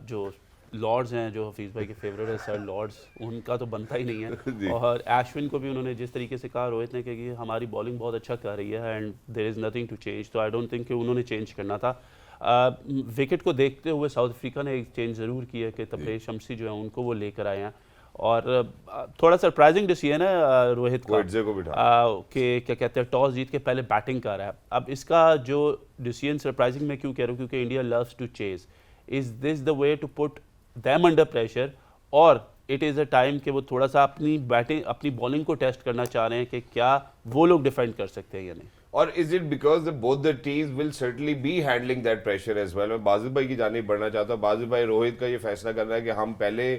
जो लॉर्ड्स हैं, जो हफीज़ भाई के फेवरेट है सर लॉर्ड्स, उनका तो बनता ही नहीं है। और अश्विन को भी उन्होंने जिस तरीके से कहा रोहित ने कि हमारी बॉलिंग बहुत अच्छा कर रही है and there is nothing to change, तो आई डोंट थिंक कि उन्होंने चेंज करना था। विकेट को देखते हुए साउथ अफ्रीका ने एक चेंज ज़रूर किया कि तब्रेज़ शम्सी जो है उनको वो लेकर आए हैं, और थोड़ा सरप्राइजिंग डिसीजन है रोहित का कि क्या कहते हैं टॉस जीत के पहले बैटिंग कर रहा है। अब इसका जो डिसीजन सरप्राइजिंग मैं क्यों कह रहा हूँ, क्योंकि India loves to chase. Is this the way to put them under pressure, और it is a time कि वो थोड़ा सा अपनी बैटिंग अपनी बॉलिंग को टेस्ट करना चाह रहे हैं कि क्या वो लोग डिफेंड कर सकते हैं या नहीं। और is it because both the teams will certainly be handling that pressure as well? मैं बाजिद भाई की जानिब बढ़ना चाहता हूँ। बाजिद भाई, रोहित का ये फैसला कर रहा है कि हम पहले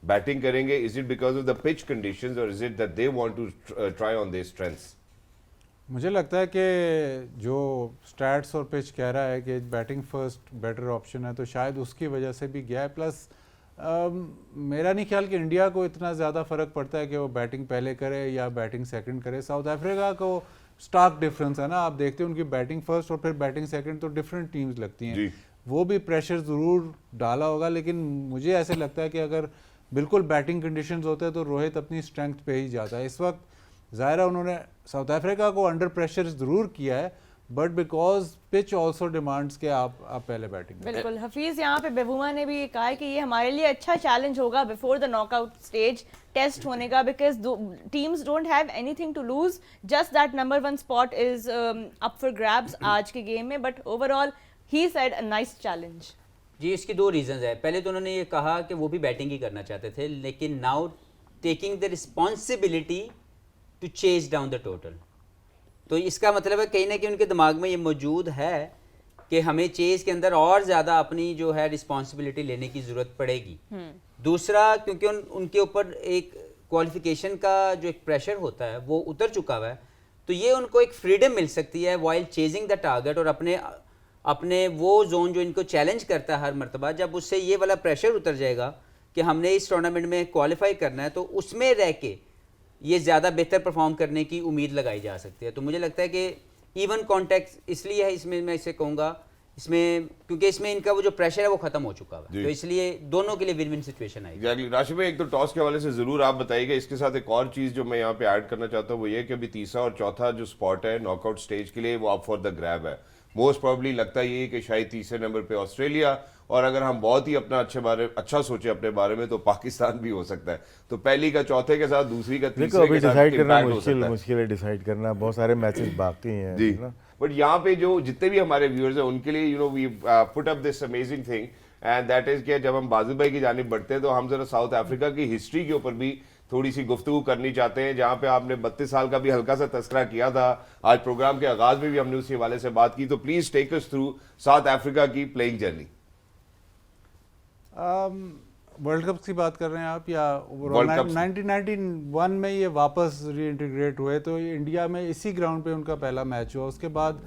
बैटिंग करेंगे, is it because of the pitch conditions or is it that they want to try on their strengths? मुझे लगता है कि जो स्टैट्स और पिच कह रहा है कि बैटिंग फर्स्ट बेटर ऑप्शन है, तो शायद उसकी वजह से भी गया है। प्लस मेरा नहीं ख्याल कि इंडिया को इतना ज़्यादा फ़र्क पड़ता है कि वो बैटिंग पहले करे या बैटिंग सेकंड करे। साउथ अफ्रीका को स्टार्क डिफरेंस है ना, आप देखते हैं उनकी बैटिंग फर्स्ट और फिर बैटिंग सेकंड तो डिफरेंट टीम्स लगती हैं। वो भी प्रेशर ज़रूर डाला होगा, लेकिन मुझे ऐसे लगता है कि अगर बिल्कुल बैटिंग कंडीशंस होते हैं तो रोहित अपनी स्ट्रेंथ पे ही जाता है। इस वक्त ज़ाहिर है उन्होंने साउथ अफ्रीका को अंडर प्रेशर ज़रूर किया है, but because pitch also demands के आप पहले बैटिंग करें। बिल्कुल हफीज, यहाँ पे बेबूमा ने भी कहा है कि ये हमारे लिए अच्छा चैलेंज होगा before the knockout stage test होने का, because teams don't have anything to lose, just that number 1 spot is up for grabs आज के गेम में, but overall he said a nice challenge. जी, इसकी दो रीजंस है। पहले तो उन्होंने ये कहा कि वो भी बैटिंग ही करना चाहते थे, लेकिन now taking the responsibility to chase down the total, तो इसका मतलब है कहीं ना कहीं उनके दिमाग में ये मौजूद है कि हमें चेज के अंदर और ज़्यादा अपनी जो है रिस्पॉन्सिबिलिटी लेने की ज़रूरत पड़ेगी। दूसरा, क्योंकि उनके ऊपर एक क्वालिफिकेशन का जो एक प्रेशर होता है वो उतर चुका हुआ है, तो ये उनको एक फ्रीडम मिल सकती है वाइल चेजिंग द टारगेट, और अपने वो जोन जो इनको चैलेंज करता है हर मरतबा, जब उससे ये वाला प्रेशर उतर जाएगा कि हमने इस टूर्नामेंट में क्वालिफाई करना है, तो उसमें रह के ये ज़्यादा बेहतर परफॉर्म करने की उम्मीद लगाई जा सकती है। तो मुझे लगता है कि इवन कॉन्टेक्स्ट इसलिए है इसमें, मैं इसे कहूँगा इसमें, क्योंकि इसमें इनका वो जो प्रेशर है वो खत्म हो चुका है, तो इसलिए दोनों के लिए विन विन सिचुएशन आएगी। एग्जैक्टली। राशिद भाई, एक तो टॉस के हवाले से जरूर आप बताइएगा, इसके साथ एक और चीज जो मैं यहाँ पे ऐड करना चाहता हूँ वो ये कि अभी तीसरा और चौथा जो स्पॉट है नॉकआउट स्टेज के लिए वो अप फॉर द ग्रैब है। मोस्ट प्रोबेबली लगता है ये कि शायद तीसरे नंबर पे ऑस्ट्रेलिया, और अगर हम बहुत ही अपना अच्छा सोचे अपने बारे में तो पाकिस्तान भी हो सकता है। तो पहली का चौथे के साथ, दूसरी का देखो, तीसरे अभी के साथ डिसाइड करना impact हो सकता है। मुश्किल है डिसाइड करना, बहुत सारे मैचेस बाकी हैं जी, ना। बट यहाँ पे जो जितने भी हमारे व्यूअर्स हैं उनके लिए we put up this amazing thing, and that is कि जब हम बाजू भाई की जानिब बढ़ते हैं तो हम जरा साउथ अफ्रीका की हिस्ट्री के ऊपर भी थोड़ी सी गुफ्तगू करनी चाहते हैं, जहाँ पे आपने 32 साल का भी हल्का सा तस्करा किया था। आज प्रोग्राम के आगाज में भी हमने उसी हवाले से बात की, तो please take us through South Africa की प्लेइंग जर्नी। वर्ल्ड कप की बात कर रहे हैं आप या World Cup? 1991 में ये वापस रीइंटीग्रेट हुए, तो ये इंडिया में इसी ग्राउंड पे उनका पहला मैच हुआ। उसके बाद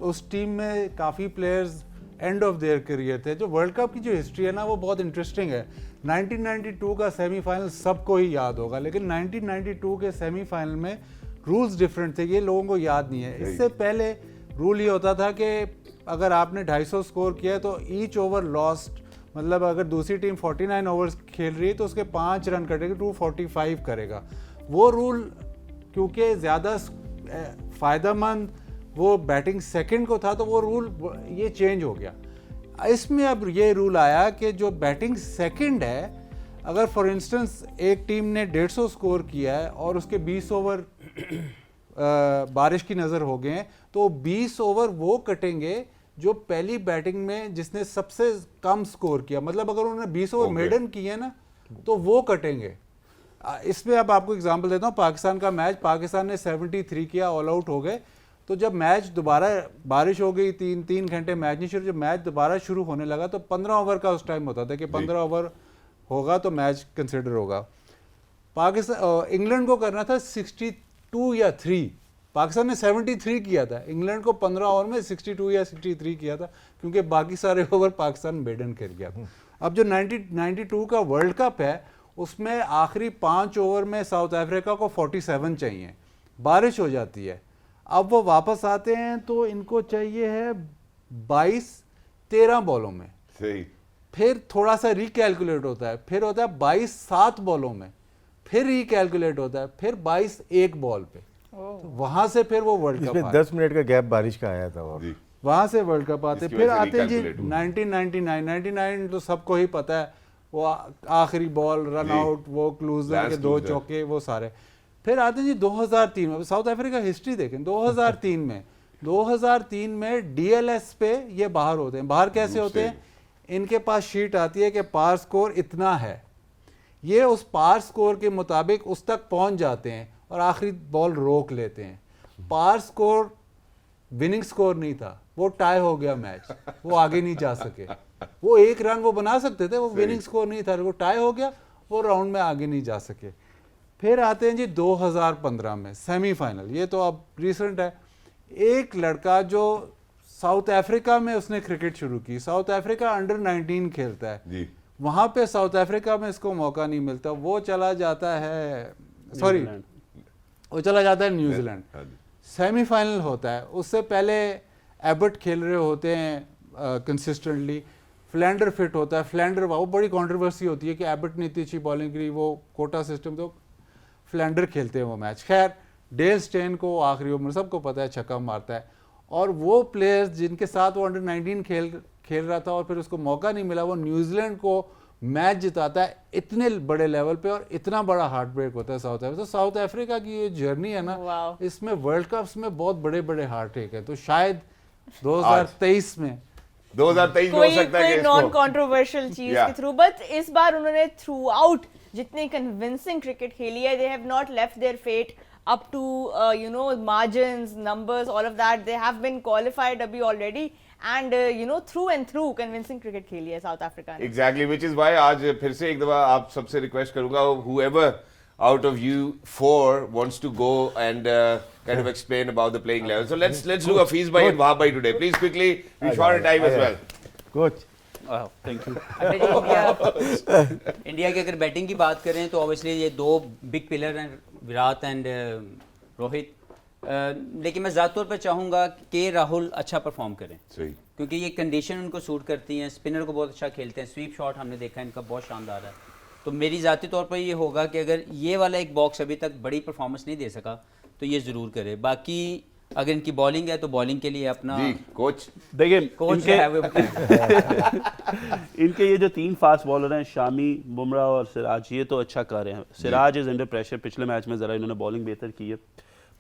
उस टीम में काफ़ी players end of their career थे। जो वर्ल्ड कप की जो हिस्ट्री है ना वो बहुत इंटरेस्टिंग है। 1992 का सेमीफाइनल सबको ही याद होगा, लेकिन 1992 के सेमीफाइनल में रूल्स डिफरेंट थे, ये लोगों को याद नहीं है। इससे पहले रूल ये होता था कि अगर आपने 250 स्कोर किया है तो ईच ओवर लॉस्ट, मतलब अगर दूसरी टीम 49 ओवर्स खेल रही है तो उसके 5 रन कटेगा, 245 करेगा। वो रूल क्योंकि ज़्यादा फ़ायदेमंद वो बैटिंग सेकंड को था, तो वो रूल ये चेंज हो गया। इसमें अब ये रूल आया कि जो बैटिंग सेकंड है, अगर फॉर इंस्टेंस एक टीम ने 150 स्कोर किया है और उसके 20 ओवर बारिश की नज़र हो गए हैं, तो 20 ओवर वो कटेंगे जो पहली बैटिंग में जिसने सबसे कम स्कोर किया। मतलब अगर उन्होंने 20 ओवर मेडन किए ना तो वो कटेंगे। इसमें अब आपको एग्जांपल देता हूँ, पाकिस्तान का मैच, पाकिस्तान ने 73 किया, ऑल आउट हो गए। तो जब मैच दोबारा, बारिश हो गई, 3 घंटे मैच नहीं शुरू, जब मैच दोबारा शुरू होने लगा तो 15 ओवर का उस टाइम होता था कि 15 ओवर होगा तो मैच कंसिडर होगा। पाकिस्तान इंग्लैंड को करना था 62 या 3, पाकिस्तान ने 73 किया था, इंग्लैंड को 15 ओवर में 62 या 63 किया था, क्योंकि बाकी सारे ओवर पाकिस्तान मेडन कर गया था। अब जो 92 का वर्ल्ड कप है उसमें आखिरी 5 ओवर में साउथ अफ्रीका को 47 चाहिए, बारिश हो जाती है। अब वो वापस आते हैं तो इनको चाहिए है 22-13 बॉलों में, सही। फिर थोड़ा सा रिकैलकुलेट होता है, फिर होता है 22-7 बॉलों में, फिर रिकैलकुलेट होता है, फिर 22-1 बॉल पे। तो वहां से फिर वो वर्ल्ड कप, 10 मिनट का गैप बारिश का आया था, और वहां से वर्ल्ड कप आते। इसकी फिर वजह से आते हैं जी recalculate हुआ। 1999 तो सबको ही पता है, वो आखिरी बॉल रन आउट, वो क्लूजर के 2 चौके, वो सारे। फिर आते हैं जी 2003 में, साउथ अफ्रीका हिस्ट्री देखें, 2003 में डीएलएस पे ये बाहर होते हैं। बाहर कैसे होते हैं? इनके पास शीट आती है कि पार स्कोर इतना है, ये उस पार स्कोर के मुताबिक उस तक पहुंच जाते हैं और आखिरी बॉल रोक लेते हैं। पार स्कोर विनिंग स्कोर नहीं था, वो टाई हो गया मैच, वो आगे नहीं जा सके। वो 1 रन वो बना सकते थे, वो विनिंग स्कोर नहीं था, वो टाई हो गया, वो राउंड में आगे नहीं जा सके। फिर आते हैं जी 2015 में सेमीफाइनल, ये तो अब रिसेंट है। एक लड़का जो साउथ अफ्रीका में उसने क्रिकेट शुरू की, साउथ अफ्रीका अंडर 19 खेलता है जी, वहां पे साउथ अफ्रीका में इसको मौका नहीं मिलता, वो चला जाता है, सॉरी वो चला जाता है न्यूजीलैंड। सेमीफाइनल होता है, उससे पहले एबर्ट खेल रहे होते हैं कंसिस्टेंटली, फ्लैंडर फिट होता है, फ्लैंडर वो बड़ी कंट्रोवर्सी होती है कि एबर्ट ने इतनी अच्छी बॉलिंग करी, वो कोटा सिस्टम, तो फ्लैंडर खेलते हैं वो मैच। खैर डेल स्टेन को आखिरी ओवर में सबको पता है छक्का मारता है, और वो प्लेयर्स जिनके साथ वो अंडर 19 खेल रहा था और फिर उसको मौका नहीं मिला, वो न्यूजीलैंड को मैच जिताता है इतने बड़े लेवल पे, और इतना बड़ा हार्ट ब्रेक होता है साउथ अफ्रीका। तो साउथ अफ्रीका की ये जर्नी है ना, इसमें वर्ल्ड कप्स में बहुत बड़े बड़े हार्ट ब्रेक है। तो शायद 2023 में 2023 में हो सकता है कि नॉन इसको कंट्रोवर्शियल चीज के थ्रू, बट इस बार उन्होंने थ्रू आउट जितनी कन्विंसिंग क्रिकेट खेली है, they have not left their fate up to margins, numbers, all of that. They have been qualified abhi already, and through and through convincing cricket खेली है South Africa ने. Exactly, which is why आज फिर से एक दफा आप सबसे रिक्वेस्ट करूंगा, whoever out of you four wants to go and kind of explain about the playing level. So let's do a feast by and Wahab bhai today. Please quickly, we short a time as well. Coach thank you. India की अगर batting की बात करें तो obviously ये दो big pillar हैं, Virat and Rohit, लेकिन मैं ज़ात तौर पर चाहूँगा कि राहुल अच्छा परफॉर्म करें, सही, क्योंकि ये कंडीशन उनको सूट करती हैं, स्पिनर को बहुत अच्छा खेलते हैं, स्वीप शॉट हमने देखा है इनका बहुत शानदार है। तो मेरी ज़ाती तौर पर ये होगा कि अगर ये वाला एक बॉक्स अभी तक बड़ी परफॉर्मेंस नहीं दे सका तो ये ज़रूर करे। बाकी अगर इनकी बॉलिंग है तो बॉलिंग के लिए अपना जी कोच देखिए कोच इनके है वो इनके ये जो 3 फास्ट बॉलर हैं, शामी, बुमराह और सिराज, ये तो अच्छा कर रहे हैं। सिराज इज अंडर प्रेशर, पिछले मैच में ज़रा इन्होंने बॉलिंग बेहतर की है,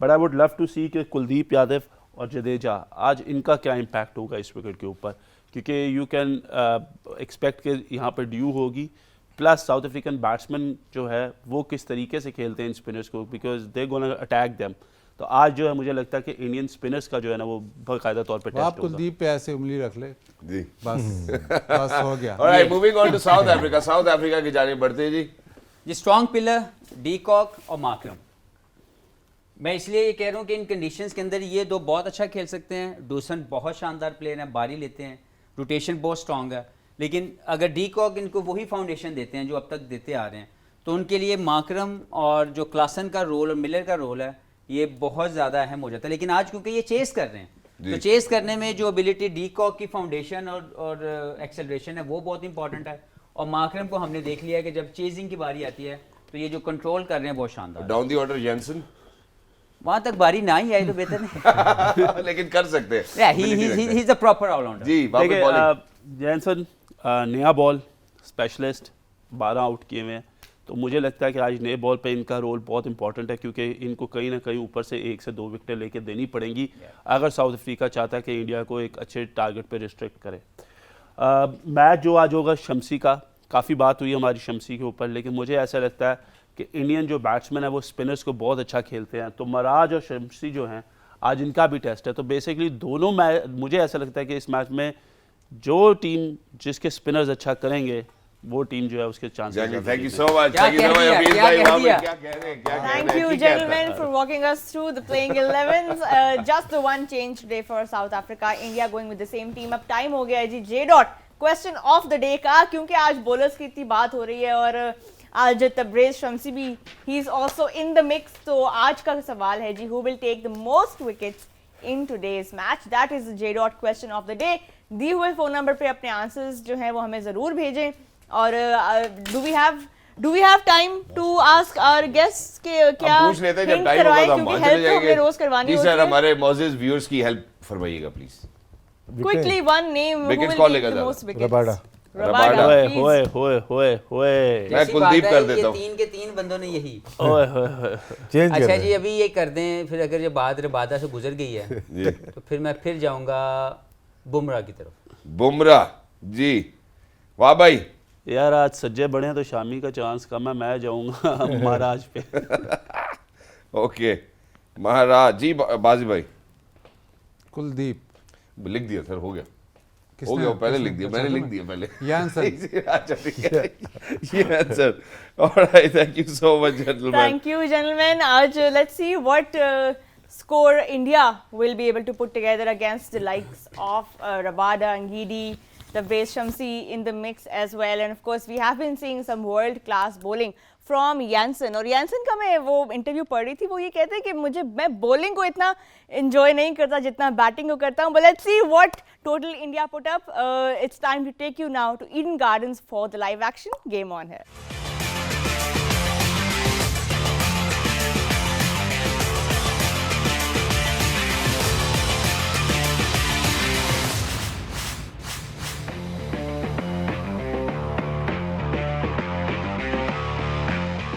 but I would love to see कि कुलदीप यादव और जडेजा आज इनका क्या इम्पैक्ट होगा इस विकेट के ऊपर, क्योंकि यू कैन एक्सपेक्ट कि यहाँ पर ड्यू होगी, प्लस साउथ अफ्रीकन बैट्समैन जो है वो किस तरीके से खेलते हैं इन स्पिनर्स को, because they gonna attack them. तो आज जो है मुझे लगता है कि इंडियन स्पिनर्स का जो है ना वो बाकायदा तौर पर आप कुलदीप पे ऐसे उंगली रख ले, जी बस हो गया। Alright, moving on to South Africa. South Africa की जानिब बढ़ते हैं जी। स्ट्रॉन्ग पिलर डीकॉक और मार्करम। मैं इसलिए ये कह रहा हूँ कि इन कंडीशंस के अंदर ये दो बहुत अच्छा खेल सकते हैं। डूसन बहुत शानदार प्लेयर हैं, बारी लेते हैं, रोटेशन बहुत स्ट्रॉन्ग है, लेकिन अगर डीकॉक इनको वही फाउंडेशन देते हैं जो अब तक देते आ रहे हैं तो उनके लिए मार्करम और जो क्लासन का रोल और मिलर का रोल है ये बहुत ज़्यादा अहम हो जाता है। लेकिन आज क्योंकि ये चेस कर रहे हैं तो चेस करने में जो एबिलिटी डीकॉक की फाउंडेशन और एक्सेलरेशन है वो बहुत इंपॉर्टेंट है, और मार्करम को हमने देख लिया है कि जब चेजिंग की बारी आती है तो ये जो कंट्रोल कर रहे हैं बहुत शानदार। डाउन दी ऑर्डर जेंसन, वहां तक बारी ना ही आई तो बेहतर नहीं लेकिन कर सकते हैं। He is a proper allrounder. जी देखिए जैनसन नया बॉल स्पेशलिस्ट, 12 आउट किए हुए हैं, तो मुझे लगता है कि आज नए बॉल पे इनका रोल बहुत इंपॉर्टेंट है, क्योंकि इनको कहीं ना कहीं ऊपर से 1 से 2 विकेटें लेके देनी पड़ेंगी अगर साउथ अफ्रीका चाहता है कि इंडिया को एक अच्छे टारगेट पे रिस्ट्रिक्ट करे। मैच जो आज होगा शम्सी का, काफ़ी बात हुई हमारी शम्सी के ऊपर, लेकिन मुझे ऐसा लगता है कि इंडियन जो बैट्समैन है वो स्पिनर्स को बहुत अच्छा खेलते हैं, तो मराज और शम्सी जो हैं आज इनका भी टेस्ट है। तो बेसिकली दोनों मैच मुझे ऐसा लगता है कि इस मैच में जो टीम जिसके स्पिनर्स अच्छा करेंगे वो टीम जो है उसके chances. Thank you so much. Thank you, gentlemen, for walking us through the playing 11s. Just the one change today for South Africa. India going with the same team. अब time हो गया है जी J Dot question of the day का, क्योंकि आज bowlers की इतनी बात हो रही है और आज तबरेज शम्सी भी he is also in the mix. तो आज का सवाल है जी, who will take the most wickets in today's match? That is J Dot question of the day. दिए हुए फोन नंबर पे अपने आंसर्स जो हैं वो हमें ज़रूर भेजें। और do we have time to ask our guests के क्या पूछ लेते हैं जब टाइम होगा तो हम क्योंकि चले हेल्प तो हमें रोज जाएंगे। करवानी जी होती सर, है। हमारे मौजूद व्यूअर्स की हेल्प फरमाइएगा please. Quickly one name, Wickets कौन लेगा ज़्यादा? रबाडा। रबाडा। होए होए होए होए होए मैं कुलदीप कर देता हूँ। तीन के तीन बंदों ने यही। ओए होए होए। चेंज अच्छा जी, अभी ये कर दें, फिर अगर ये बात रबादा से गुजर गई है जी तो फिर मैं फिर जाऊंगा बुमराह की तरफ। बुमराह जी। वाह भाई, यार आज सज्जे बड़े हैं तो शामी का चांस कम है, मैं जाऊंगा महाराज पे। ओके महाराज जी। बाजी भाई कुलदीप। लिख दिया सर, हो गया किसने- हो गया, पहले किसने- लिख दिया, मैंने लिख दिया पहले। ये आंसर। अच्छा ठीक है, ये answer. Alright, thank you so much gentleman. Thank you, gentlemen. Let's see what score India will be able to put together against the likes of Rabada, Ngidi, Tabraiz Shamsi in the mix as well. And of course, we have been seeing some world-class bowling from Jansen. और Jansen का मैं वो interview पढ़ रही थी, वो ये कहते हैं कि मैं bowling को इतना enjoy नहीं करता जितना बैटिंग को करता हूँ. But let's see what total India put up. It's time to take you now to Eden Gardens for the live action. Game on here.